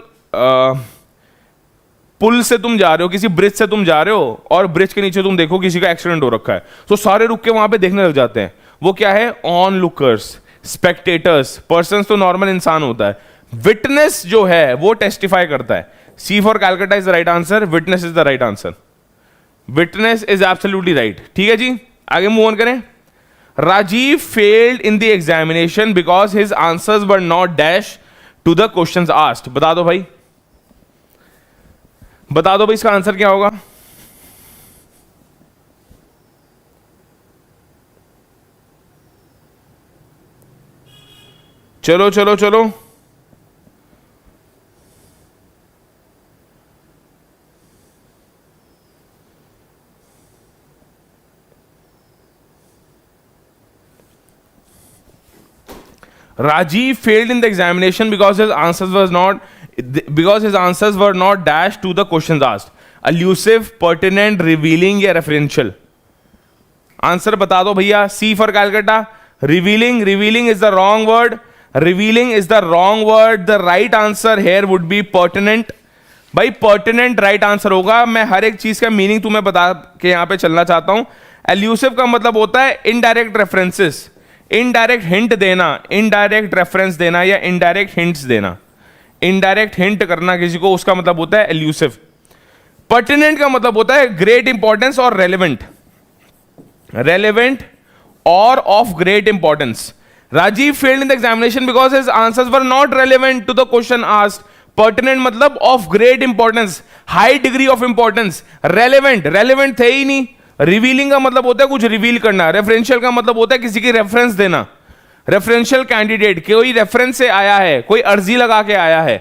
पुल से तुम जा रहे हो, किसी ब्रिज से तुम जा रहे हो और ब्रिज के नीचे तुम देखो किसी का एक्सीडेंट हो रखा है, तो सारे रुक के वहां पे देखने लग जाते हैं। वो क्या है? On lookers, spectators. पर्सन तो नॉर्मल इंसान होता है। विटनेस जो है वो टेस्टिफाई करता है। C for Calcutta is the right answer, witness is the right answer. Witness is absolutely right. ठीक है जी, आगे मूव ऑन करें। Rajeev failed in the examination because his answers were not dash to the questions asked. बता दो भाई, बता दो भाई इसका आंसर क्या होगा? चलो चलो चलो, Rajiv failed in the examination because his answers were not dashed to the questions asked. Elusive, pertinent, revealing या referential? आंसर बता दो भैया। C for Calcutta, revealing. Revealing is the wrong word. Revealing is the wrong word. The right answer here would be pertinent. भाई pertinent right answer होगा। मैं हर एक चीज का मीनिंग तुम्हें बता के यहां पे चलना चाहता हूं। Elusive का मतलब होता है indirect references, इनडायरेक्ट हिंट देना, इनडायरेक्ट रेफरेंस देना या इनडायरेक्ट हिंट्स देना। इनडायरेक्ट हिंट करना किसी को, उसका मतलब होता है एल्यूसिव। पर्टिनेंट का मतलब होता है ग्रेट इंपॉर्टेंस और रेलेवेंट, रेलेवेंट और of great importance. Rajeev failed in the examination because his answers were not relevant to the question asked. Pertinent मतलब of great importance, high degree of importance. Relevant, relevant थे ही नहीं। रिवीलिंग का मतलब होता है कुछ रिवील करना। रेफरेंशियल का मतलब होता है किसी की रेफरेंस देना। रेफरेंशियल कैंडिडेट, कोई रेफरेंस से आया है, कोई अर्जी लगा के आया है।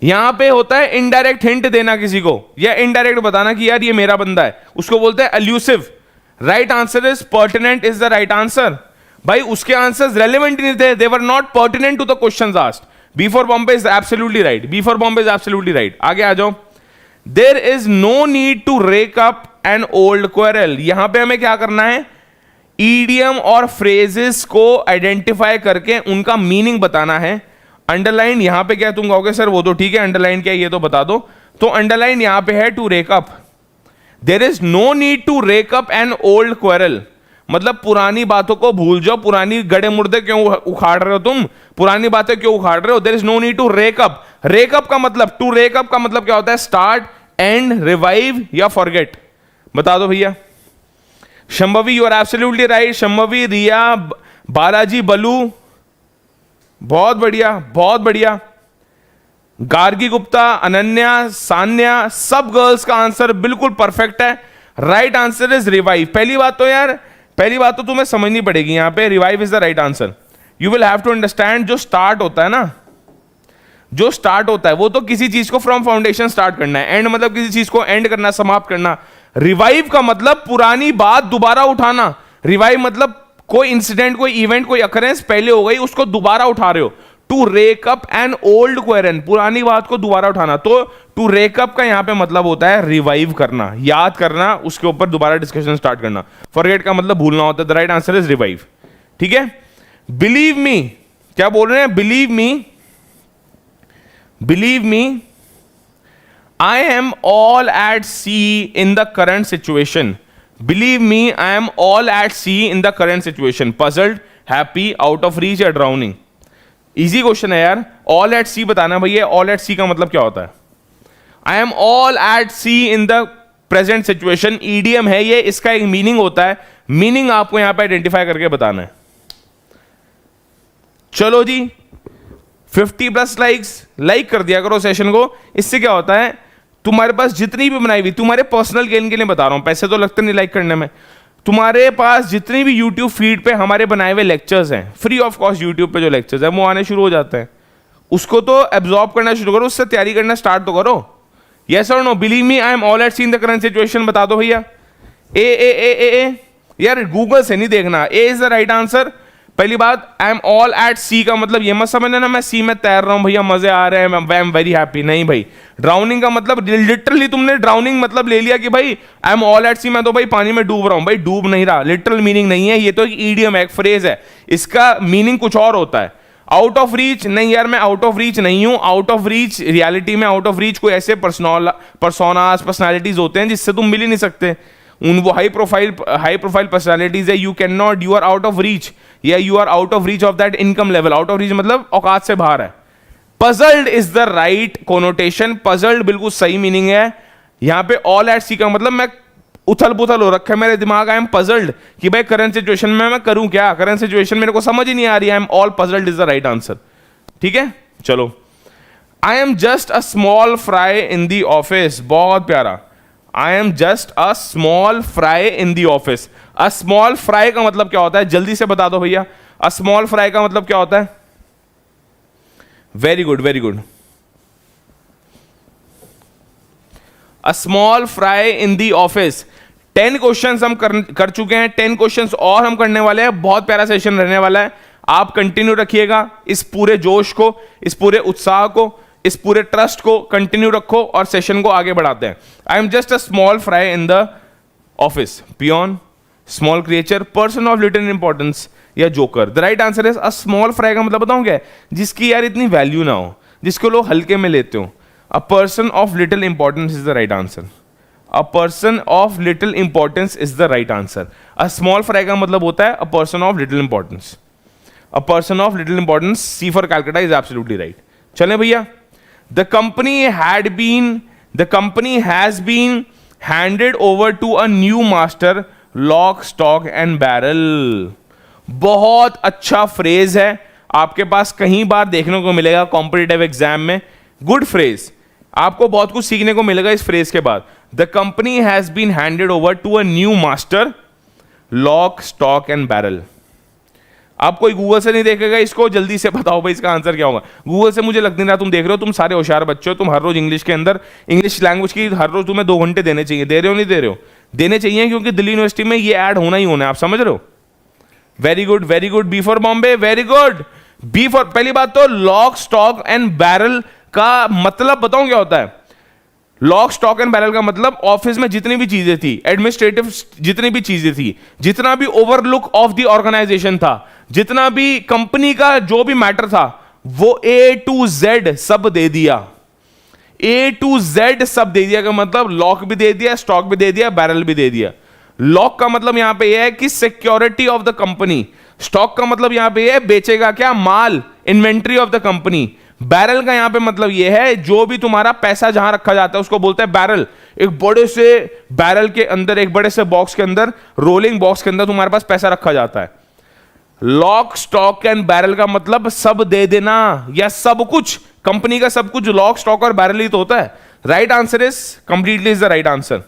यहां पे होता है इनडायरेक्ट हिंट देना किसी को, या इनडायरेक्ट बताना कि यार ये मेरा बंदा है, उसको बोलते हैं elusive. Right answer is pertinent is the right answer. भाई उसके आंसर्स रेलेवेंट नहीं थे, they were not pertinent to the questions asked. B for Bombay is absolutely right, B for Bombay is absolutely right. आगे आ जाओ। There is no need to rake up an old quarrel. यहां पे हमें क्या करना है? ईडियम और फ्रेजेस को आइडेंटिफाई करके उनका मीनिंग बताना है। अंडरलाइन यहां पे क्या तुम कहोगे सर वो तो ठीक है, अंडरलाइन क्या ये तो बता दो। तो अंडरलाइन यहां पे है to rake up. There is no need to rake up an old quarrel, मतलब पुरानी बातों को भूल जाओ। पुरानी गड़े मुर्दे क्यों उखाड़ रहे हो तुम? पुरानी बातें क्यों उखाड़ रहे हो? There is no need to rake up. Rake up का मतलब, टू रेक अप का मतलब क्या होता है? स्टार्ट, एंड, रिवाइव या फॉरगेट। बता दो भैया। Shambhavi you are absolutely right. Shambhavi, Riya, Balaji, Balu, बहुत बढ़िया बहुत बढ़िया। गार्गी गुप्ता, अनन्या, सान्या, सब गर्ल्स का आंसर बिल्कुल परफेक्ट है। Right answer is revive. पहली बात तो यार, पहली बात तो तुम्हें समझनी पड़ेगी यहां पे, revive is the right answer. You will have to understand, जो स्टार्ट होता है ना, जो स्टार्ट होता है वो तो किसी चीज को फ्रॉम फाउंडेशन स्टार्ट करना है। एंड मतलब किसी चीज को एंड करना, समाप्त करना। रिवाइव का मतलब पुरानी बात दोबारा उठाना। रिवाइव मतलब कोई इंसिडेंट, कोई इवेंट, कोई अकरेंस पहले हो गई, उसको दोबारा उठा रहे हो। To rake up an old quarrel, पुरानी बात को दोबारा उठाना। तो टू रेक अप का यहां पे मतलब होता है रिवाइव करना, याद करना, उसके ऊपर दोबारा डिस्कशन स्टार्ट करना। फॉरगेट का मतलब भूलना होता है। The right answer is revive. ठीक है। बिलीव मी, क्या बोल रहे हैं? Believe me, believe me, I am all at sea in the current situation. Believe me, I am all at sea in the current situation. Puzzled, happy, out of reach या ड्राउनिंग? इजी क्वेश्चन है यार। ऑल एट सी बताना भैया, ऑल एट सी का मतलब क्या होता है? I am all at sea in the present situation, idiom है ये, इसका एक मीनिंग होता है, मीनिंग आपको यहां पे आइडेंटिफाई करके बताना है। चलो जी, 50+ लाइक्स, लाइक कर दिया करो सेशन को। इससे क्या होता है, तुम्हारे पास जितनी भी बनाई हुई, तुम्हारे पर्सनल गेन के लिए बता रहा हूं, पैसे तो लगते नहीं लाइक करने में, तुम्हारे पास जितनी भी यूट्यूब फीड पे हमारे बनाए हुए लेक्चर्स हैं, फ्री ऑफ कॉस्ट यूट्यूब पे जो लेक्चर्स हैं वो आने शुरू हो जाते हैं, उसको तो एब्जॉर्ब करना शुरू करो, उससे तैयारी करना स्टार्ट तो करो। यस और no? Believe me, I am all at sea in the current situation, बता दो भैया। ए यार गूगल से नहीं देखना, A is the right answer. पहली बात, I am all at sea का मतलब ये मत समझना ना मैं सी में तैर रहा हूं भैया, मजे आ रहे हैं, आई एम वेरी हैप्पी, नहीं भाई। ड्राउनिंग का मतलब लिटरली तुमने ड्राउनिंग मतलब ले लिया कि भाई आई एम ऑल एट सी, मैं तो भाई पानी में डूब रहा हूं, भाई डूब नहीं रहा, लिटरल मीनिंग नहीं है ये, तो एक ईडियम है, एक फ्रेज है, इसका मीनिंग कुछ और होता है। आउट ऑफ रीच नहीं यार, मैं आउट ऑफ रीच नहीं हूं। आउट ऑफ रीच रियलिटी में आउट ऑफ रीच कोई ऐसे पर्सोनास पर्सनालिटीज होते हैं जिससे तुम मिल ही नहीं सकते, उन वो हाई प्रोफाइल पर्सनालिटीज है, you can not, you are out of reach, या you are out of reach of that income level. Out of reach मतलब औकात से बाहर है। Puzzled is the right connotation, puzzled बिल्कुल सही मीनिंग है यहां पे। ऑल एट सी का मतलब मैं उथल पुथल हो रखा है मेरे दिमाग, आई एम पजल्ड कि भाई करंट सिचुएशन में मैं करूं क्या, करंट सिचुएशन मेरे को समझ ही नहीं आ रही, आई am all puzzled is the right answer. ठीक है, चलो। I am just a small fry in the office, बहुत प्यारा। आई am just a small fry in the office. A small fry का मतलब क्या होता है, जल्दी से बता दो भैया। अ स्मॉल फ्राई का मतलब क्या होता है? Very good, very good. A small fry in the office. 10 questions हम कर चुके हैं, 10 क्वेश्चंस और हम करने वाले हैं, बहुत प्यारा सेशन रहने वाला है। आप कंटिन्यू रखिएगा इस पूरे जोश को, इस पूरे उत्साह को, इस पूरे ट्रस्ट को कंटिन्यू रखो और सेशन को आगे बढ़ाते हैं। I am just a small fry in the office, peon, small creature, person of little importance या joker. The right answer is a small fry का मतलब बताऊं क्या है, जिसकी यार इतनी वैल्यू ना हो, जिसको लोग हल्के में लेते हो। A person of little importance is the right answer. A person of little importance is the right answer. A small fry का मतलब होता है a person of little importance. A person of little importance, C for Calcutta is absolutely right. चलें भैया। The company has been handed over to a new master, lock, stock and barrel। बहुत अच्छा फ्रेज है, आपके पास कहीं बार देखने को मिलेगा कॉम्पिटिटिव एग्जाम में। गुड फ्रेज, आपको बहुत कुछ सीखने को मिलेगा इस फ्रेज के बाद। The company has been handed over to a new master, lock, stock and barrel. आप कोई गूगल से नहीं देखेगा इसको, जल्दी से बताओ भाई इसका आंसर क्या होगा। गूगल से मुझे लग नहीं रहा तुम देख रहे हो, तुम सारे होशियार बच्चे हो, तुम हर रोज इंग्लिश के अंदर, इंग्लिश लैंग्वेज की हर रोज तुम्हें 2 घंटे देने चाहिए। दे रहे हो नहीं दे रहे हो? देने चाहिए, क्योंकि दिल्ली यूनिवर्सिटी में ये ऐड होना ही होना है, आप समझ रहे हो? Very good, very good. B for Bombay, very good. B for, पहली बात तो लॉक, स्टॉक एंड बैरल का मतलब बताऊं क्या होता है? लॉक, स्टॉक एंड बैरल का मतलब ऑफिस में जितनी भी चीजें थी, एडमिनिस्ट्रेटिव जितनी भी चीजें थी, जितना भी ओवरलुक ऑफ द ऑर्गेनाइजेशन था, जितना भी कंपनी का जो भी मैटर था, वो A to Z सब दे दिया। A to Z सब दे दिया का मतलब लॉक भी दे दिया, स्टॉक भी दे दिया, बैरल भी दे दिया। लॉक का मतलब यहां पे यह है कि security of the company. Stock का मतलब यहां पे यह है बेचेगा क्या, माल, inventory of the company. Barrel का यहां पे मतलब यह है जो भी तुम्हारा पैसा जहां रखा जाता है उसको बोलते हैं बैरल। एक बड़े से बैरल के अंदर, एक बड़े से बॉक्स के अंदर, रोलिंग बॉक्स के अंदर तुम्हारे पास पैसा रखा जाता है। लॉक, स्टॉक एंड बैरल का मतलब सब दे देना या सब कुछ, कंपनी का सब कुछ लॉक, स्टॉक और बैरल ही तो होता है। Right answer is completely is the right answer.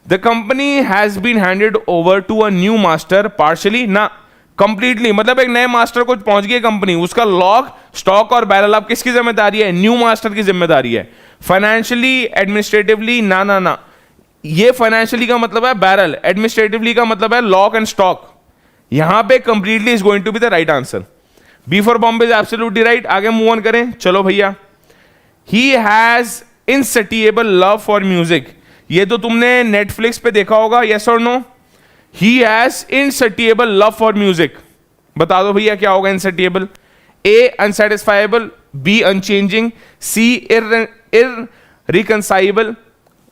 The company has been handed over to a new master, partially ना कंप्लीटली, मतलब एक नए मास्टर को पहुंच गई कंपनी, उसका लॉक, स्टॉक और बैरल अब किसकी जिम्मेदारी है? न्यू मास्टर की जिम्मेदारी है। फाइनेंशियली, एडमिनिस्ट्रेटिवली, ना ना ना, ये फाइनेंशियली का मतलब है बैरल, एडमिनिस्ट्रेटिवली का मतलब है लॉक एंड स्टॉक। यहां पे completely is going to be the right answer. B for Bombay is absolutely right. आगे मूव ऑन करें, चलो भैया। He has insatiable love for music, ये तो तुमने नेटफ्लिक्स पे देखा होगा, यस और no? He has insatiable love for music। बता दो भैया क्या होगा insatiable? A unsatisfiable, B unchanging, C irreconcilable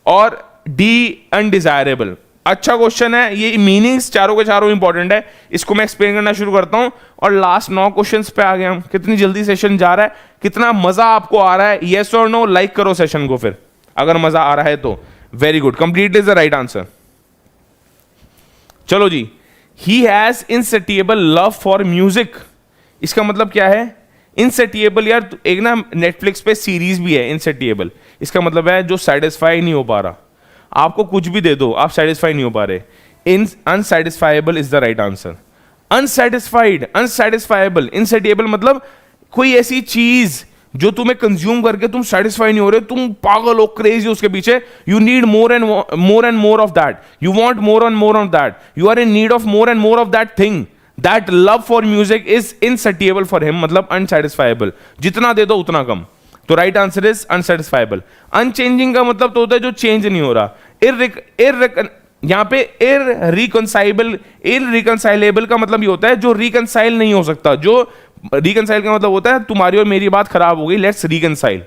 और D undesirable। अच्छा क्वेश्चन है, ये मीनिंग्स चारों के चारों इंपॉर्टेंट है, इसको मैं एक्सप्लेन करना शुरू करता हूं और लास्ट 9 क्वेश्चंस पे आ गए हम। कितनी जल्दी सेशन जा रहा है, कितना मजा आपको आ रहा है, यस और नो, लाइक करो सेशन को फिर अगर मजा आ रहा है तो। Very good, complete is the right answer. चलो जी, he has insatiable love for music, इसका मतलब क्या है? इनसेटिएबल, यार एक ना नेटफ्लिक्स पे सीरीज भी है इनसेटिएबल, इसका मतलब है जो सेटिस्फाई नहीं हो पा रहा, आपको कुछ भी दे दो आप सेटिस्फाई नहीं हो पा रहे। In unsatisfiable is the right answer. Unsatisfied, unsatisfiable, insatiable मतलब कोई ऐसी चीज जो तुम्हें कंज्यूम करके तुम सेटिस्फाई नहीं हो रहे, तुम पागल हो, क्रेजी उसके पीछे, you need more and more of that, you want more and more of that, you are in need of more and more of that thing, that love for music is insatiable for him, मतलब अनसेटिस्फाइबल, जितना दे दो उतना कम। तो right answer is unsatisfiable. Unchanging का मतलब तो होता है जो चेंज नहीं हो रहा। यहां पे इररिकंसाइलेबल का मतलब ये होता है जो रिकंसाइल नहीं हो सकता। जो रिकंसाइल का मतलब होता है तुम्हारी और मेरी बात खराब हो गई, लेट्स रिकंसाइल।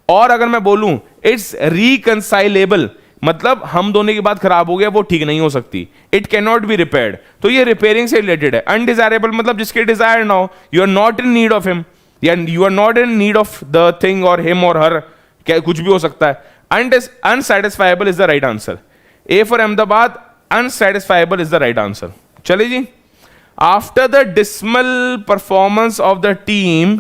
और अगर मैं बोलूं इट्स रिकंसाइलेबल, मतलब हम दोनों की बात खराब हो गया, वो ठीक नहीं हो सकती, it can not be repaired, तो ये रिपेयरिंग से रिलेटेड है। अनडिजायरेबल मतलब जिसके डिजायर ना हो, you are not in need of him, या you are not in need of the thing और हिम और हर, क्या कुछ भी हो सकता है। Unsatisfiable is the right answer. A for Ahmedabad, unsatisfiable is the right answer. चले जी, after the dismal performance of the team,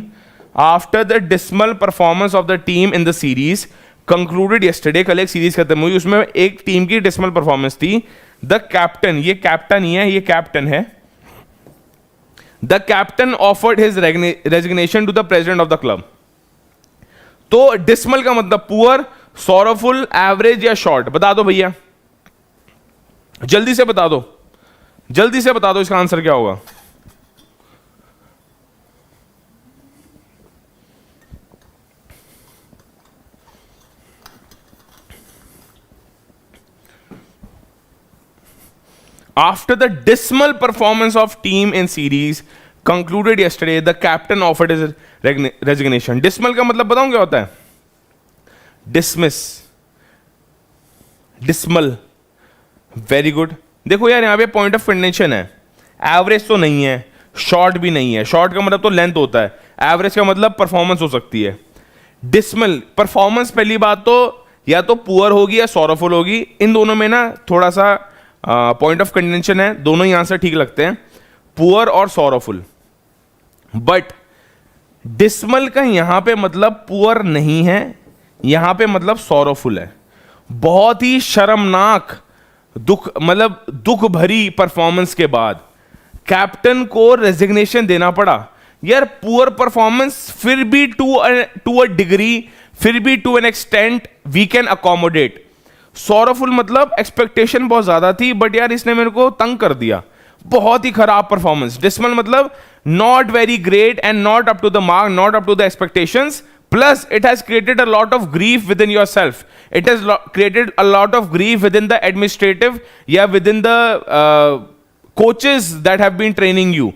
after the dismal performance of the team in the series concluded yesterday, कल एक सीरीज खत्म हुई, उसमें एक टीम की डिसमल परफॉर्मेंस थी। द कैप्टन, ये कैप्टन ही है, ये कैप्टन है, the captain offered his resignation to the president of the club. तो डिसमल का मतलब पुअर, सॉरोफुल, एवरेज या शॉर्ट, बता दो भैया, जल्दी से बता दो, जल्दी से बता दो इसका आंसर क्या होगा। After the dismal performance of team in series concluded yesterday, the captain offered his resignation. Dismal का मतलब बताऊं क्या होता है? Dismiss, dismal, very good. देखो यार यहाँ पे पॉइंट ऑफ कंटेंशन है, एवरेज तो नहीं है, शॉर्ट भी नहीं है, शॉर्ट का मतलब तो लेंथ होता है, एवरेज का मतलब परफॉर्मेंस हो सकती है। डिसमल परफॉर्मेंस, पहली बात तो या तो पुअर होगी या सॉरोफुल होगी, इन दोनों में ना थोड़ा सा पॉइंट ऑफ कंटेंशन है, दोनों ही आंसर ठीक लगते हैं, पुअर और सॉरोफुल। बट डिसमल का यहां पे मतलब पुअर नहीं है, यहां पे मतलब सॉरोफुल है। बहुत ही शर्मनाक दुख, मतलब दुख भरी परफॉर्मेंस के बाद कैप्टन को रेजिग्नेशन देना पड़ा। यार पुअर परफॉर्मेंस फिर भी टू अ डिग्री, फिर भी to an extent we can accommodate. Sorrowful मतलब एक्सपेक्टेशन बहुत ज्यादा थी, बट यार इसने मेरे को तंग कर दिया, बहुत ही खराब परफॉर्मेंस। डिसमल मतलब not very great and not up to the mark, not up to the expectations, plus it has created a lot of grief with in your self, it has created a lot of grief with in the administrative या with in the coaches that have been training you,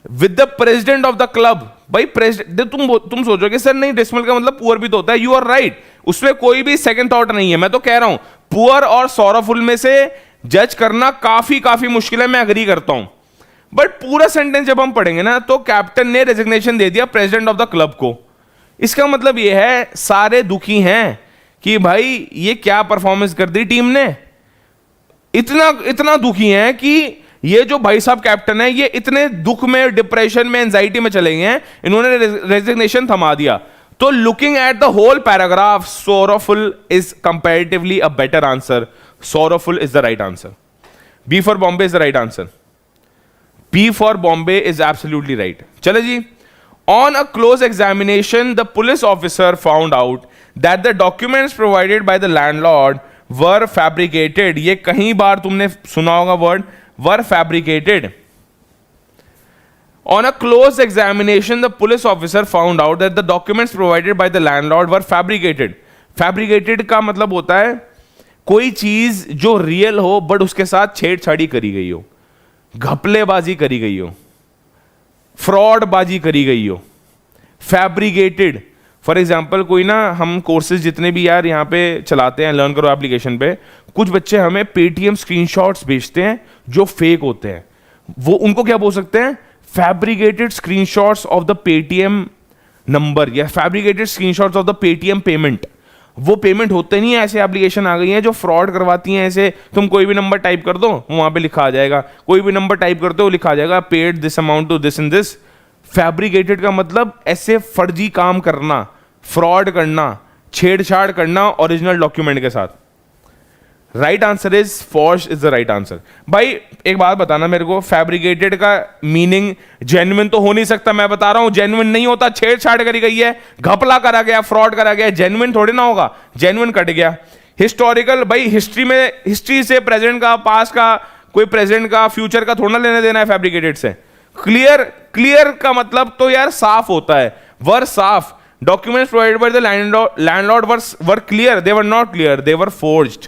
with the president of the club. भाई प्रेसिडेंट, तुम सोचोगे सर नहीं डिसमल का मतलब पुअर भी तो होता है, यू आर राइट, उसमें कोई भी सेकंड थॉट नहीं है। मैं तो कह रहा हूं पुअर और सॉरोफुल में से जज करना काफी मुश्किल है, मैं अग्री करता हूं। बट पूरा सेंटेंस जब हम पढ़ेंगे ना, तो कैप्टन ने रेजिग्नेशन दे दिया प्रेसिडेंट ऑफ द क्लब को, इसका मतलब यह है सारे दुखी हैं कि भाई ये क्या परफॉर्मेंस कर दी टीम ने, इतना दुखी हैं कि ये जो भाई साहब कैप्टन है, ये इतने दुख में, डिप्रेशन में, एंजाइटी में चले गए हैं, इन्होंने रेजिग्नेशन थमा दिया। तो looking at the whole paragraph, sorrowful is comparatively a better answer. Sorrowful is the right answer. B for Bombay is the right answer. B for Bombay is absolutely right. चले जी, on a close examination, the police officer found out that the documents provided by the landlord were fabricated. ये कहीं बार तुमने सुना होगा word were fabricated. On a close examination, the police officer found out that the documents provided by the landlord were fabricated. Fabricated का मतलब होता है कोई चीज जो रियल हो बट उसके साथ छेड़छाड़ी करी गई हो, घपलेबाजी करी गई हो, फ्रॉडबाजी करी गई हो। फैब्रिकेटेड, फॉर एग्जाम्पल कोई ना, हम कोर्सेज जितने भी यार यहाँ पे चलाते हैं, लर्न करो एप्लीकेशन पे, कुछ बच्चे हमें पेटीएम स्क्रीनशॉट्स भेजते हैं जो फेक होते हैं, वो उनको क्या बोल सकते हैं, fabricated screenshots of the Paytm number या fabricated screenshots of the Paytm payment. वो पेमेंट होते नहीं है, ऐसे एप्लीकेशन आ गई हैं जो फ्रॉड करवाती हैं। ऐसे तुम कोई भी नंबर टाइप कर दो, वहां पे लिखा आ जाएगा, कोई भी नंबर टाइप करते हो लिखा आ जाएगा paid this amount to this in this. Fabricated का मतलब ऐसे फर्जी काम करना, फ्रॉड करना, छेड़छाड़ करना ओरिजिनल डॉक्यूमेंट के साथ। Right answer is forged is the right answer. भाई एक बात बताना मेरे को, फैब्रिकेटेड का मीनिंग जेन्युइन तो हो नहीं सकता, मैं बता रहा हूं जेन्युइन नहीं होता, छेड़छाड़ करी गई है, घपला करा गया, फ्रॉड करा गया, जेन्युइन थोड़ी ना होगा, जेन्युइन कट गया। हिस्टोरिकल, भाई हिस्ट्री में, हिस्ट्री से प्रेजेंट का, पास्ट का, कोई प्रेजेंट का, फ्यूचर का थोड़ा लेने देना है फैब्रिकेटेड से। क्लियर, क्लियर का मतलब तो यार साफ होता है, वर साफ। Documents provided by the landlord were clear, they were not clear, they were forged.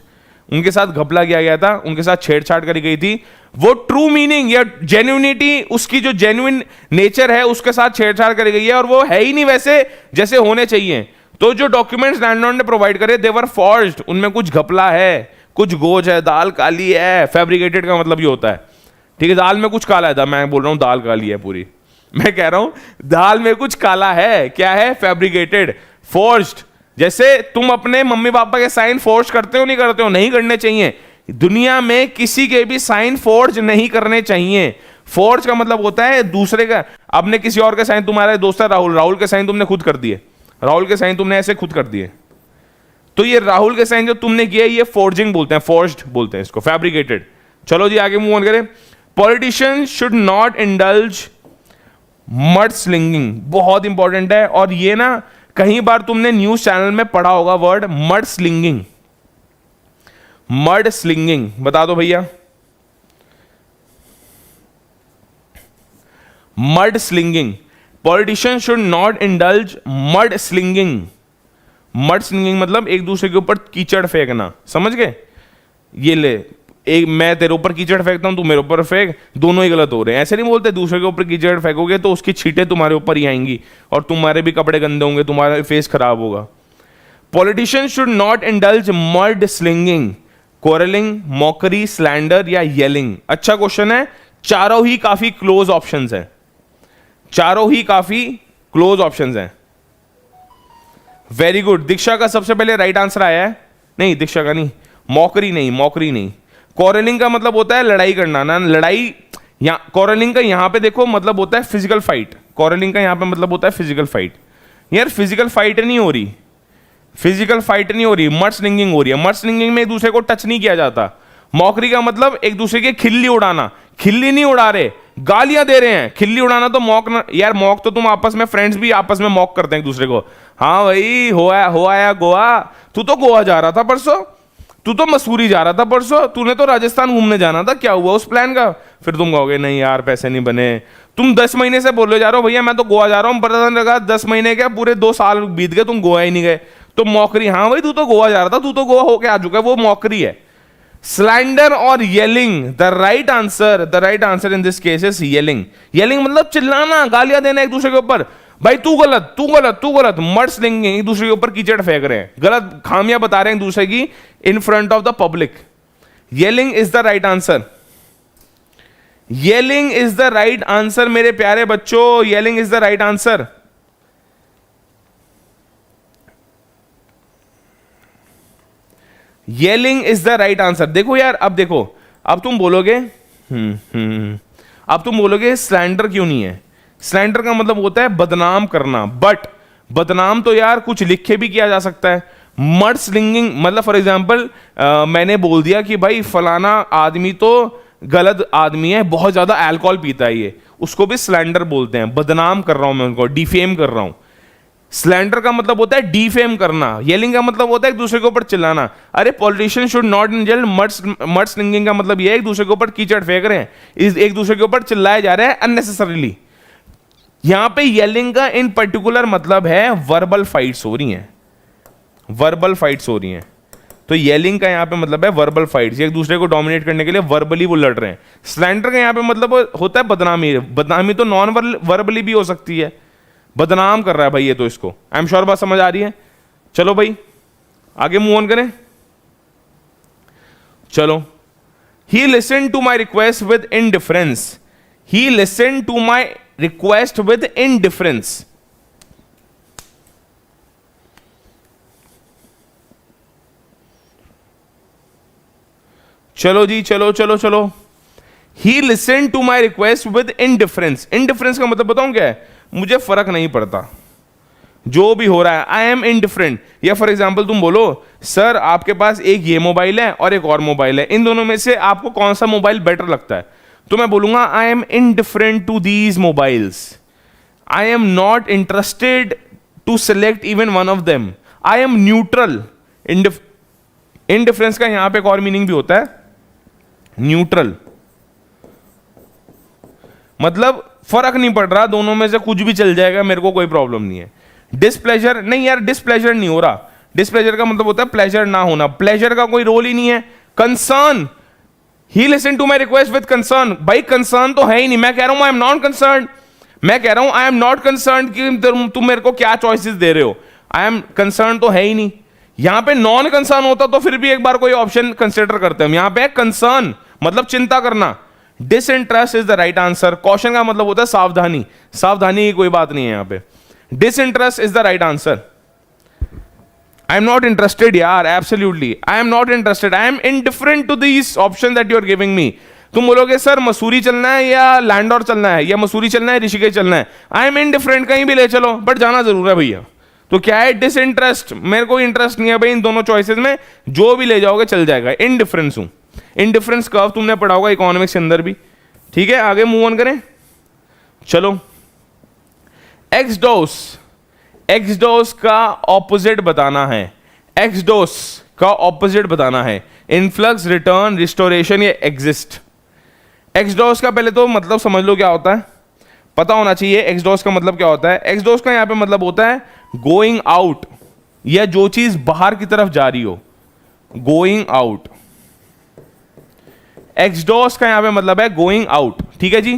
उनके साथ घपला किया गया था, उनके साथ छेड़छाड़ करी गई थी। वो ट्रू मीनिंग या जेन्युइनिटी, उसकी जो जेन्युइन नेचर है उसके साथ छेड़छाड़ करी गई है, और वो है ही नहीं वैसे जैसे होने चाहिए। तो जो डॉक्यूमेंट्स लैंडलॉर्ड ने प्रोवाइड करे दे वर फॉर्ज्ड, उनमें कुछ घपला है, कुछ गोज है, दाल काली है। फैब्रिकेटेड का मतलब ये होता है, ठीक है, दाल में कुछ काला है, मैं बोल रहा हूं दाल काली है पूरी, मैं कह रहा हूं दाल में कुछ काला है, क्या है, फैब्रिकेटेड, फोर्ज्ड। जैसे तुम अपने मम्मी पापा के साइन फोर्ज करते हो, नहीं करते हो, नहीं करने चाहिए। दुनिया में किसी के भी साइन फोर्ज नहीं करने चाहिए। फोर्ज का मतलब होता है दूसरे का, आपने किसी और के साइन, तुम्हारे दोस्त है राहुल, राहुल के साइन तुमने खुद कर दिए, राहुल के साइन तुमने ऐसे खुद कर दिए, तो ये राहुल के साइन जो तुमने किए ये फोर्जिंग बोलते हैं, फोर्ज्ड बोलते हैं इसको, फैब्रिकेटेड। चलो जी आगे मूव ऑन करें। Politician should not indulge mud slinging, बहुत इंपॉर्टेंट है, और ये ना कई बार तुमने न्यूज चैनल में पढ़ा होगा word mud slinging. Mud slinging बता दो भैया। Mud slinging, politician should not indulge mud slinging. Mud slinging मतलब एक दूसरे के ऊपर कीचड़ फेंकना, समझ गए? ये ले, एक मैं तेरे ऊपर कीचड़ फेंकता हूं, तू मेरे ऊपर फेंक, दोनों ही गलत हो रहे हैं। ऐसे नहीं बोलते, दूसरे के ऊपर कीचड़ फेंकोगे तो उसकी छींटें तुम्हारे ऊपर ही आएंगी और तुम्हारे भी कपड़े गंदे होंगे, तुम्हारा फेस खराब होगा। Politician should not indulge mud slinging, quarrelling, mockery, slander या येलिंग। अच्छा क्वेश्चन है, चारों ही काफी क्लोज ऑप्शंस हैं, चारों ही काफी क्लोज ऑप्शंस हैं। वेरी गुड, दीक्षा का सबसे पहले राइट आंसर आया है, नहीं दीक्षा का नहीं, मॉकरी नहीं, मॉकरी नहीं। क्वारलिंग का मतलब होता है लड़ाई करना ना, लड़ाई, क्वारलिंग का यहां पे देखो मतलब होता है फिजिकल फाइट, क्वारलिंग का यहां पे मतलब होता है फिजिकल फाइट। यार फिजिकल फाइट नहीं हो रही, फिजिकल फाइट नहीं हो रही, मड स्लिंगिंग हो रही है। मड स्लिंगिंग में एक दूसरे को टच नहीं किया जाता। मॉकरी का मतलब एक दूसरे की खिल्ली उड़ाना, खिल्ली नहीं उड़ा रहे, गालियां दे रहे हैं। खिल्ली उड़ाना तो मॉक ना, यार मॉक तो तुम आपस में, फ्रेंड्स भी आपस में मॉक करते हैं एक दूसरे को। हाँ भाई हो आया गोवा, तू तो गोवा जा रहा था परसों, तू तो मसूरी जा रहा था परसों, तूने तो राजस्थान घूमने जाना था, क्या हुआ उस प्लान का? फिर तुम कहोगे नहीं यार पैसे नहीं बने। तुम 10 महीने से बोले जा रहे हो भैया मैं तो गोवा जा रहा हूं, पता लगा 10 महीने क्या पूरे 2 साल बीत गए, तुम गोवा ही नहीं गए। तो मॉकरी, हाँ भाई तू तो गोवा जा रहा था, तू तो गोवा होके आ चुका है, वो मॉकरी है। स्लैंडर और yelling, the right answer in this case is yelling. Yelling मतलब चिल्लाना, गालियां देना एक दूसरे के ऊपर, भाई तू गलत, तू गलत, तू गलत। मड स्लिंगिंग, एक दूसरे के ऊपर कीचड़ फेंक रहे हैं, गलत खामियां बता रहे हैं एक दूसरे की in front of the public. Yelling is the right answer, yelling is the right answer मेरे प्यारे बच्चों, yelling is the right answer. Yelling is the right answer. देखो यार, अब देखो, अब तुम बोलोगे अब तुम बोलोगे स्लैंडर क्यों नहीं है? स्लैंडर का मतलब होता है बदनाम करना, बट बदनाम तो यार कुछ लिख के भी किया जा सकता है। मड स्लिंगिंग मतलब फॉर एग्जांपल मैंने बोल दिया कि भाई फलाना आदमी तो गलत आदमी है, बहुत ज्यादा अल्कोहल पीता है ये, उसको भी स्लैंडर बोलते हैं। बदनाम कर रहा हूं मैं उनको, डिफेम कर रहा हूं। स्लैंडर का मतलब होता है डिफेम करना, येलिंग का मतलब होता है एक दूसरे के ऊपर चिल्लाना। अरे politician should not indulge mud slinging का मतलब ये है एक दूसरे के ऊपर कीचड़ फेंक रहे हैं, एक दूसरे के ऊपर चिल्लाए जा रहे हैं अननेसेसरीली। यहां पे येलिंग का इन पर्टिकुलर मतलब है वर्बल फाइट्स हो रही हैं, वर्बल फाइट्स हो रही हैं। तो येलिंग का यहां पे मतलब है वर्बल फाइट्स, एक दूसरे को डोमिनेट करने के लिए वर्बली वो लड़ रहे हैं। स्लैंडर का यहां पे मतलब होता है बदनामी, बदनामी तो नॉन वर्बली भी हो सकती है, बदनाम कर रहा है भाई ये तो इसको। आई एम श्योर बात समझ आ रही है। चलो भाई आगे मूव ऑन करें। चलो, he listened to my request with indifference. He listened to my request with indifference. चलो जी, चलो चलो चलो। He listened to my request with indifference. Indifference का मतलब बताऊं क्या है? मुझे फर्क नहीं पड़ता जो भी हो रहा है, आई एम इनडिफरेंट। या फॉर एग्जाम्पल तुम बोलो सर आपके पास एक ये मोबाइल है और एक और मोबाइल है, इन दोनों में से आपको कौन सा मोबाइल बेटर लगता है? तो मैं बोलूंगा I am indifferent to these mobiles, I am not interested to select even one of them, I am neutral. Indifference का यहां पे एक और मीनिंग भी होता है, न्यूट्रल, मतलब फर्क नहीं पड़ रहा, दोनों में से कुछ भी चल जाएगा, मेरे को कोई प्रॉब्लम नहीं है। डिसप्लेजर नहीं यार, डिसप्लेजर नहीं हो रहा। डिसप्लेजर का मतलब होता है प्लेजर ना होना, प्लेजर का कोई रोल ही नहीं है। Concern, he listen to my request with concern, भाई कंसर्न तो है ही नहीं। मैं कह रहा हूं आई एम नॉट कंसर्न, मैं कह रहा हूं आई एम नॉट कंसर्न कि तुम मेरे को क्या चॉइसेस दे रहे हो, आई एम कंसर्न तो है ही नहीं। यहां पे नॉन कंसर्न होता तो फिर भी एक बार कोई ऑप्शन कंसिडर करते हैं, यहां पे कंसर्न मतलब चिंता करना। Disinterest is the right answer. Caution का मतलब होता है सावधानी, सावधानी की कोई बात नहीं है यहां पे। Disinterest is the right answer. I am not interested यार, absolutely I am not interested, I am indifferent to this option that you are giving me. तुम बोलोगे सर मसूरी चलना है या लैंडोर चलना है, या मसूरी चलना है ऋषिकेश चलना है, आई एम इनडिफरेंट, कहीं भी ले चलो बट जाना जरूर है भैया। तो क्या है? डिसइंटरेस्ट, मेरे को इंटरेस्ट नहीं है भाई इन दोनों चॉइसेस में, जो भी ले जाओगे चल जाएगा, इनडिफरेंस हूं। इंडिफरेंस कर्व तुमने पढ़ा होगा इकोनॉमिक्स के अंदर भी, ठीक है। आगे मूव ऑन करें, चलो। एक्स डोस, एक्स डोस का ऑपोजिट बताना है, एक्स डोस का ऑपोजिट बताना है। इनफ्लक्स, रिटर्न, रिस्टोरेशन या एग्जिस्ट। एक्स डोस का पहले तो मतलब समझ लो क्या होता है, पता होना चाहिए एक्स डोस का मतलब क्या होता है। एक्स डोस का यहां पे मतलब होता है गोइंग आउट, या जो चीज बाहर की तरफ जा रही हो, गोइंग आउट। एक्सडोस का यहां पे मतलब है गोइंग आउट, ठीक है जी।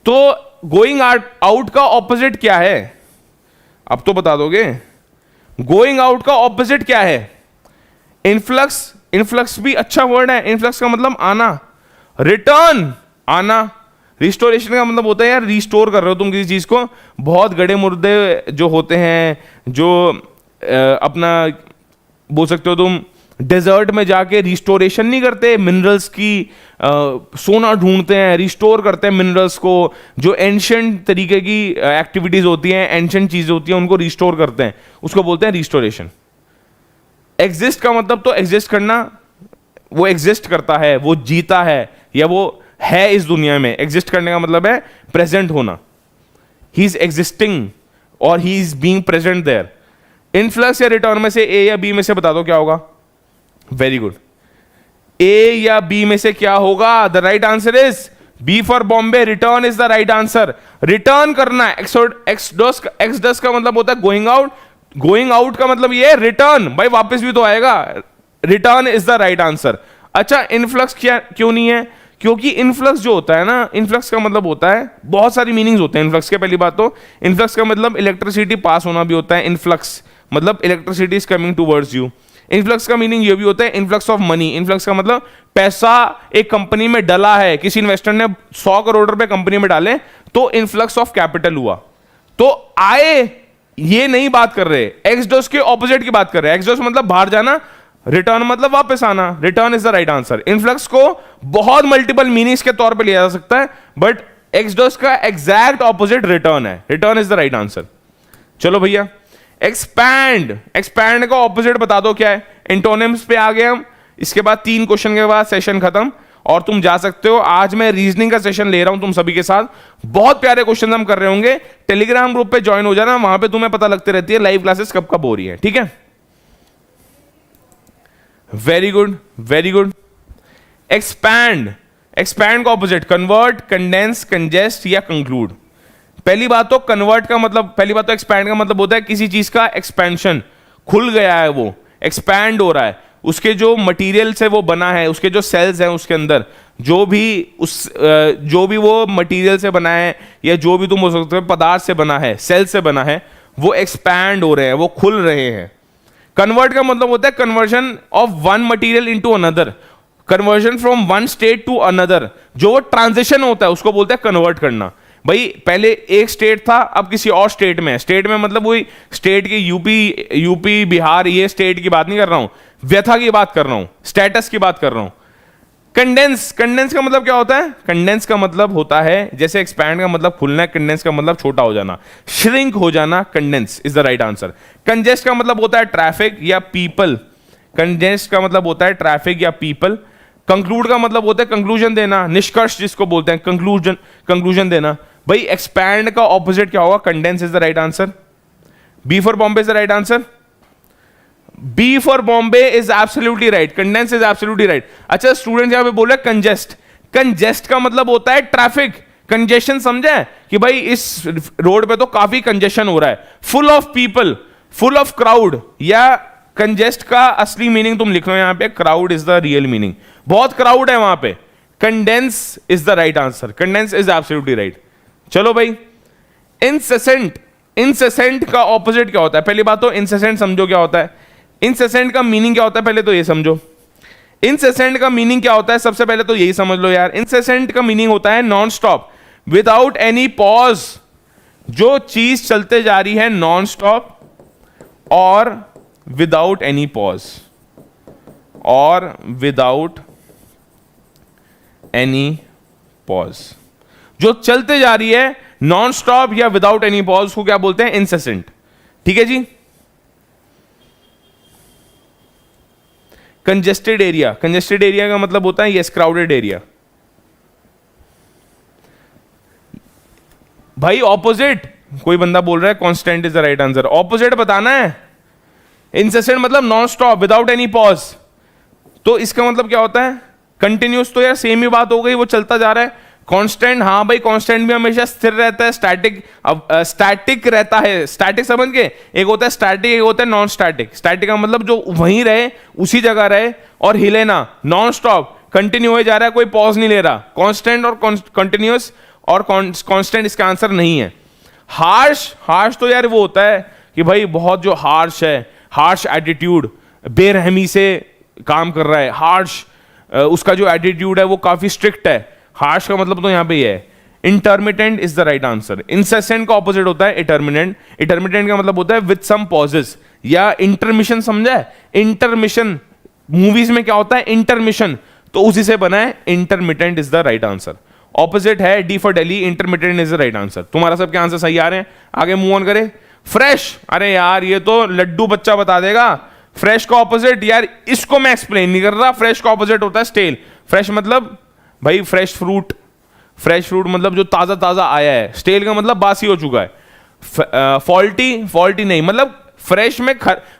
तो गोइंग आउट का ऑपोजिट क्या है, अब तो बता दोगे। गोइंग आउट का ऑपोजिट क्या है? इनफ्लक्स, इनफ्लक्स भी अच्छा वर्ड है, इनफ्लक्स का मतलब आना। रिटर्न, आना। रिस्टोरेशन का मतलब होता है यार रिस्टोर कर रहे हो तुम किसी चीज को। बहुत गड़े मुर्दे जो होते हैं, जो अपना बोल सकते हो तुम डेजर्ट में जाके रिस्टोरेशन नहीं करते मिनरल्स की, सोना ढूंढते हैं, रिस्टोर करते हैं मिनरल्स को। जो एंशिएंट तरीके की एक्टिविटीज होती हैं, एंशिएंट चीजें होती हैं, उनको रिस्टोर करते हैं, उसको बोलते हैं रिस्टोरेशन। एग्जिस्ट का मतलब तो एग्जिस्ट करना, वो एग्जिस्ट करता है, वो जीता है, या वो है इस दुनिया में। एग्जिस्ट करने का मतलब है प्रेजेंट होना, ही इज एग्जिस्टिंग और he is being present there. Influx या रिटर्न में से ए या बी में से बता दो क्या होगा। वेरी गुड, ए या बी में से क्या होगा? The right answer is B for Bombay, return is the right answer. Return करना, एक्सडोस का मतलब होता है गोइंग आउट, गोइंग आउट का मतलब ये रिटर्न, भाई वापस भी तो आएगा। Return is the right answer. अच्छा, इनफ्लक्स क्या क्यों नहीं है? क्योंकि इनफ्लक्स जो होता है ना, इनफ्लक्स का मतलब होता है, बहुत सारी मीनिंग्स होते हैं इनफ्लक्स के। पहली बात तो इनफ्लक्स का मतलब इलेक्ट्रिसिटी पास होना भी होता है। इनफ्लक्स मतलब electricity is coming towards you. Influx का मीनिंग ये भी होता है इनफ्लक्स ऑफ मनी। इनफ्लक्स का मतलब पैसा एक कंपनी में डला है, किसी इन्वेस्टर ने 100 करोड़ रुपए कंपनी में डाले तो इनफ्लक्स ऑफ कैपिटल हुआ। तो आए ये नहीं बात कर रहे, एक्सडोस के ऑपोजिट की बात कर रहे हैं। एक्सडोस मतलब बाहर जाना, रिटर्न मतलब वापस आना। Return is the right answer. Influx को बहुत मल्टीपल मीनिंग्स के तौर पे लिया जा सकता है, बट एक्सडोस का एग्जैक्ट ऑपोजिट रिटर्न है। Return is the right answer. चलो भैया, एक्सपैंड, एक्सपैंड का ऑपोजिट बता दो क्या है। एंटोनिम्स पे आ गए हम। इसके बाद 3 क्वेश्चन के बाद सेशन खत्म और तुम जा सकते हो। आज मैं रीजनिंग का सेशन ले रहा हूं तुम सभी के साथ, बहुत प्यारे क्वेश्चन हम कर रहे होंगे। टेलीग्राम ग्रुप पे ज्वाइन हो जाना, वहां पे तुम्हें पता लगती रहती है लाइव क्लासेस कब कब हो रही है, ठीक है। Very good, very good. Expand, expand का ऑपोजिट कन्वर्ट, कंडेंस, कंजेस्ट या कंक्लूड। पहली बात तो कन्वर्ट का मतलब, पहली बात तो एक्सपैंड का मतलब होता है किसी चीज का एक्सपेंशन, खुल गया है, वो एक्सपैंड हो रहा है। उसके जो मटेरियल से वो बना है, उसके जो सेल्स हैं उसके अंदर, जो भी वो मटेरियल से बना है या जो भी तुम हो सकते हो पदार्थ से बना है, सेल से बना है, वो एक्सपैंड हो रहे हैं, वो खुल रहे हैं। कन्वर्ट का मतलब होता है conversion of one material into another, conversion from one state to another, जो ट्रांजिशन होता है उसको बोलते हैं कन्वर्ट करना। भाई पहले एक स्टेट था, अब किसी और स्टेट में है। स्टेट में मतलब वही स्टेट की यूपी बिहार ये स्टेट की बात नहीं कर रहा हूं, व्यथा की बात कर रहा हूं, स्टेटस की बात कर रहा हूं। कंडेंस, कंडेंस का मतलब क्या होता है? कंडेंस का मतलब होता है, जैसे एक्सपैंड का मतलब खुलना है, कंडेंस का मतलब छोटा हो जाना, श्रिंक हो जाना। Condense is the right answer. Congest का मतलब होता है ट्रैफिक या पीपल, कंजेस्ट का मतलब होता है ट्रैफिक या पीपल। कंक्लूड का मतलब होता है कंक्लूजन देना, निष्कर्ष जिसको बोलते हैं, कंक्लूजन देना। भाई एक्सपैंड का ऑपोजिट क्या होगा? Condense is the right answer. B for Bombay is the right answer. B for Bombay is absolutely right, condense is absolutely right. अच्छा स्टूडेंट यहां पे बोल रहे कंजेस्ट, कंजेस्ट का मतलब होता है ट्रैफिक, कंजेशन समझे कि भाई इस रोड पे तो काफी कंजेशन हो रहा है, full of people, full of crowd. या कंजेस्ट का असली मीनिंग तुम लिख लो यहां पे, crowd is the real meaning, बहुत क्राउड है वहां पे। Condense is the right answer, condense is absolutely right. चलो भाई, इंसेसेंट, इंसेसेंट का ऑपोजिट क्या होता है? पहली बात तो इंसेसेंट समझो क्या होता है, इंसेसेंट का मीनिंग क्या होता है, पहले तो ये समझो। इंसेसेंट का मीनिंग क्या होता है, सबसे पहले तो यही समझ लो यार। इंसेसेंट का मीनिंग होता है non stop, without any pause, जो चीज चलते जा रही है नॉन स्टॉप और विदाउट एनी पॉज, और विदाउट एनी पॉज, जो चलते जा रही है नॉन स्टॉप या विदाउट एनी पॉज को क्या बोलते हैं? इंसेसेंट। ठीक है जी। कंजेस्टेड एरिया, कंजेस्टेड एरिया का मतलब होता है यस क्राउडेड एरिया। भाई ऑपोजिट, कोई बंदा बोल रहा है constant is the right answer, opposite बताना है। इंसेसेंट मतलब non stop without any pause, तो इसका मतलब क्या होता है? कंटिन्यूस, तो यार सेम ही बात हो गई, वो चलता जा रहा है। कांस्टेंट, हाँ भाई कांस्टेंट भी हमेशा स्थिर रहता है, स्टैटिक, स्टैटिक रहता है। स्टैटिक समझ के, एक होता है स्टैटिक, एक होता है नॉन स्टैटिक। स्टैटिक का मतलब जो वहीं रहे, उसी जगह रहे और हिले ना। नॉन स्टॉप, कंटिन्यू हो जा रहा है, कोई पॉज नहीं ले रहा। कांस्टेंट और कंटिन्यूअस और कांस्टेंट इसका आंसर नहीं है। हार्श, हार्श तो यार वो होता है कि भाई बहुत जो हार्श है, हार्श एटीट्यूड, बेरहमी से काम कर रहा है, हार्श, उसका जो एटीट्यूड है वो काफी स्ट्रिक्ट है। हार्श का मतलब तो यहां पे है। Intermittent is the right answer. Incessant का ऑपोजिट होता है इंटरमिटेंट। इंटरमिटेंट का मतलब होता है विद सम पॉजेस या इंटरमिशन, समझा है? इंटरमिशन मूवीज में क्या होता है? इंटरमिशन, तो उसी से बना है। Intermittent is the right answer. Opposite है D for Delhi, intermittent is the right answer. तुम्हारा सब क्या आंसर सही आ रहे हैं? आगे मूव ऑन करें। फ्रेश, अरे यार ये तो लड्डू बच्चा बता देगा। फ्रेश का ऑपोजिट यार इसको मैं एक्सप्लेन नहीं कर रहा। फ्रेश का ऑपोजिट होता है स्टेल। फ्रेश मतलब भाई फ्रेश फ्रूट, फ्रेश फ्रूट मतलब जो ताजा ताजा आया है। स्टेल का मतलब बासी हो चुका है। फॉल्टी, फॉल्टी नहीं, मतलब फ्रेश में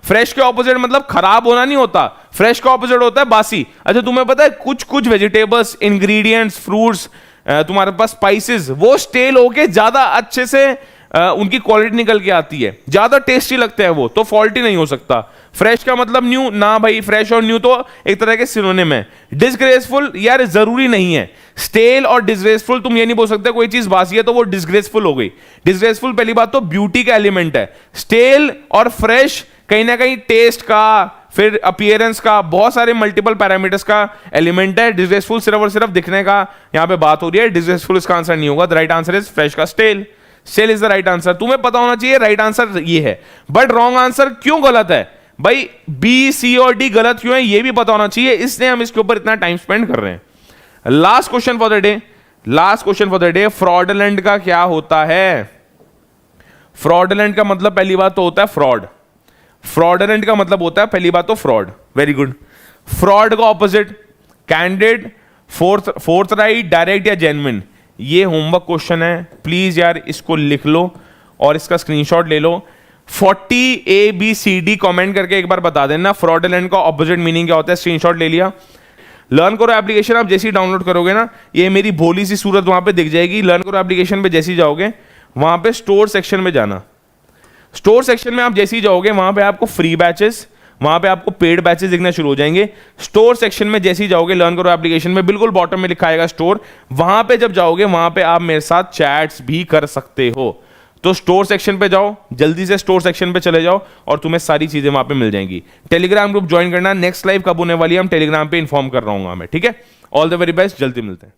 फ्रेश के ऑपोजिट मतलब खराब होना नहीं होता, फ्रेश का ऑपोजिट होता है बासी। अच्छा तुम्हें पता है कुछ कुछ वेजिटेबल्स, इंग्रेडिएंट्स, फ्रूट्स, तुम्हारे पास स्पाइसेस, वो स्टेल होके ज्यादा अच्छे से उनकी क्वालिटी निकल के आती है, ज्यादा टेस्टी लगते हैं वो, तो फॉल्टी नहीं हो सकता। फ्रेश का मतलब न्यू ना भाई, फ्रेश और न्यू तो एक तरह के सिनोनिम है। डिसग्रेसफुल यार जरूरी नहीं है। स्टेल और डिसग्रेसफुल तुम ये नहीं बोल सकते कोई चीज बासी है तो वो डिसग्रेसफुल हो गई। डिसग्रेसफुल पहली बात तो ब्यूटी का एलिमेंट है। स्टेल और फ्रेश कहीं ना कहीं टेस्ट का, फिर अपीयरेंस का, बहुत सारे मल्टीपल पैरामीटर्स का एलिमेंट है। डिसग्रेसफुल सिर्फ और सिर्फ दिखने का यहां पे बात हो रही है। डिसग्रेसफुल इसका आंसर नहीं होगा। The right answer is fresh का stale. Stale is the right answer. तुम्हें पता होना चाहिए राइट आंसर ये है, बट रॉन्ग आंसर क्यों गलत है भाई? बी, सी और डी गलत क्यों है ये भी पता होना चाहिए, इसलिए हम इसके ऊपर इतना टाइम स्पेंड कर रहे हैं। Last question for the day, last question for the day. Fraudulent का क्या होता है? फ्रॉडलेंट का मतलब पहली बात तो होता है फ्रॉड। फ्रॉडलेंट का मतलब होता है पहली बात तो फ्रॉड। Very good. फ्रॉड का opposite candid, fourth right, direct या जेन्युइन। ये होमवर्क क्वेश्चन है, प्लीज यार इसको लिख लो और इसका स्क्रीनशॉट ले लो। 40 ABCD कमेंट करके एक बार बता देना फ्रॉडलेंट का ऑपोजिट मीनिंग क्या होता है। स्क्रीनशॉट ले लिया। लर्न करो एप्लीकेशन आप जैसे ही डाउनलोड करोगे ना, ये मेरी भोली सी सूरत वहां पे दिख जाएगी। लर्न करो एप्लीकेशन पे जैसे ही जाओगे, वहां पे स्टोर सेक्शन में जाना। स्टोर सेक्शन में आप जैसे ही जाओगे वहां पे आपको फ्री बैचेस, वहां पे आपको पेड बैचेस दिखना शुरू हो जाएंगे। स्टोर सेक्शन में जैसे ही जाओगे, लर्न करो एप्लीकेशन में बिल्कुल बॉटम में लिखा आएगा स्टोर। वहां पे जब जाओगे वहां पे आप मेरे साथ चैट्स भी कर सकते हो। तो स्टोर सेक्शन पे जाओ, जल्दी से स्टोर सेक्शन पे चले जाओ और तुम्हें सारी चीजें वहां पे मिल जाएंगी। टेलीग्राम ग्रुप ज्वाइन करना, नेक्स्ट लाइव कब होने वाली है हम टेलीग्राम पे इन्फॉर्म कर रहा हूँ मैं, ठीक है। ऑल द वेरी बेस्ट, जल्दी मिलते हैं।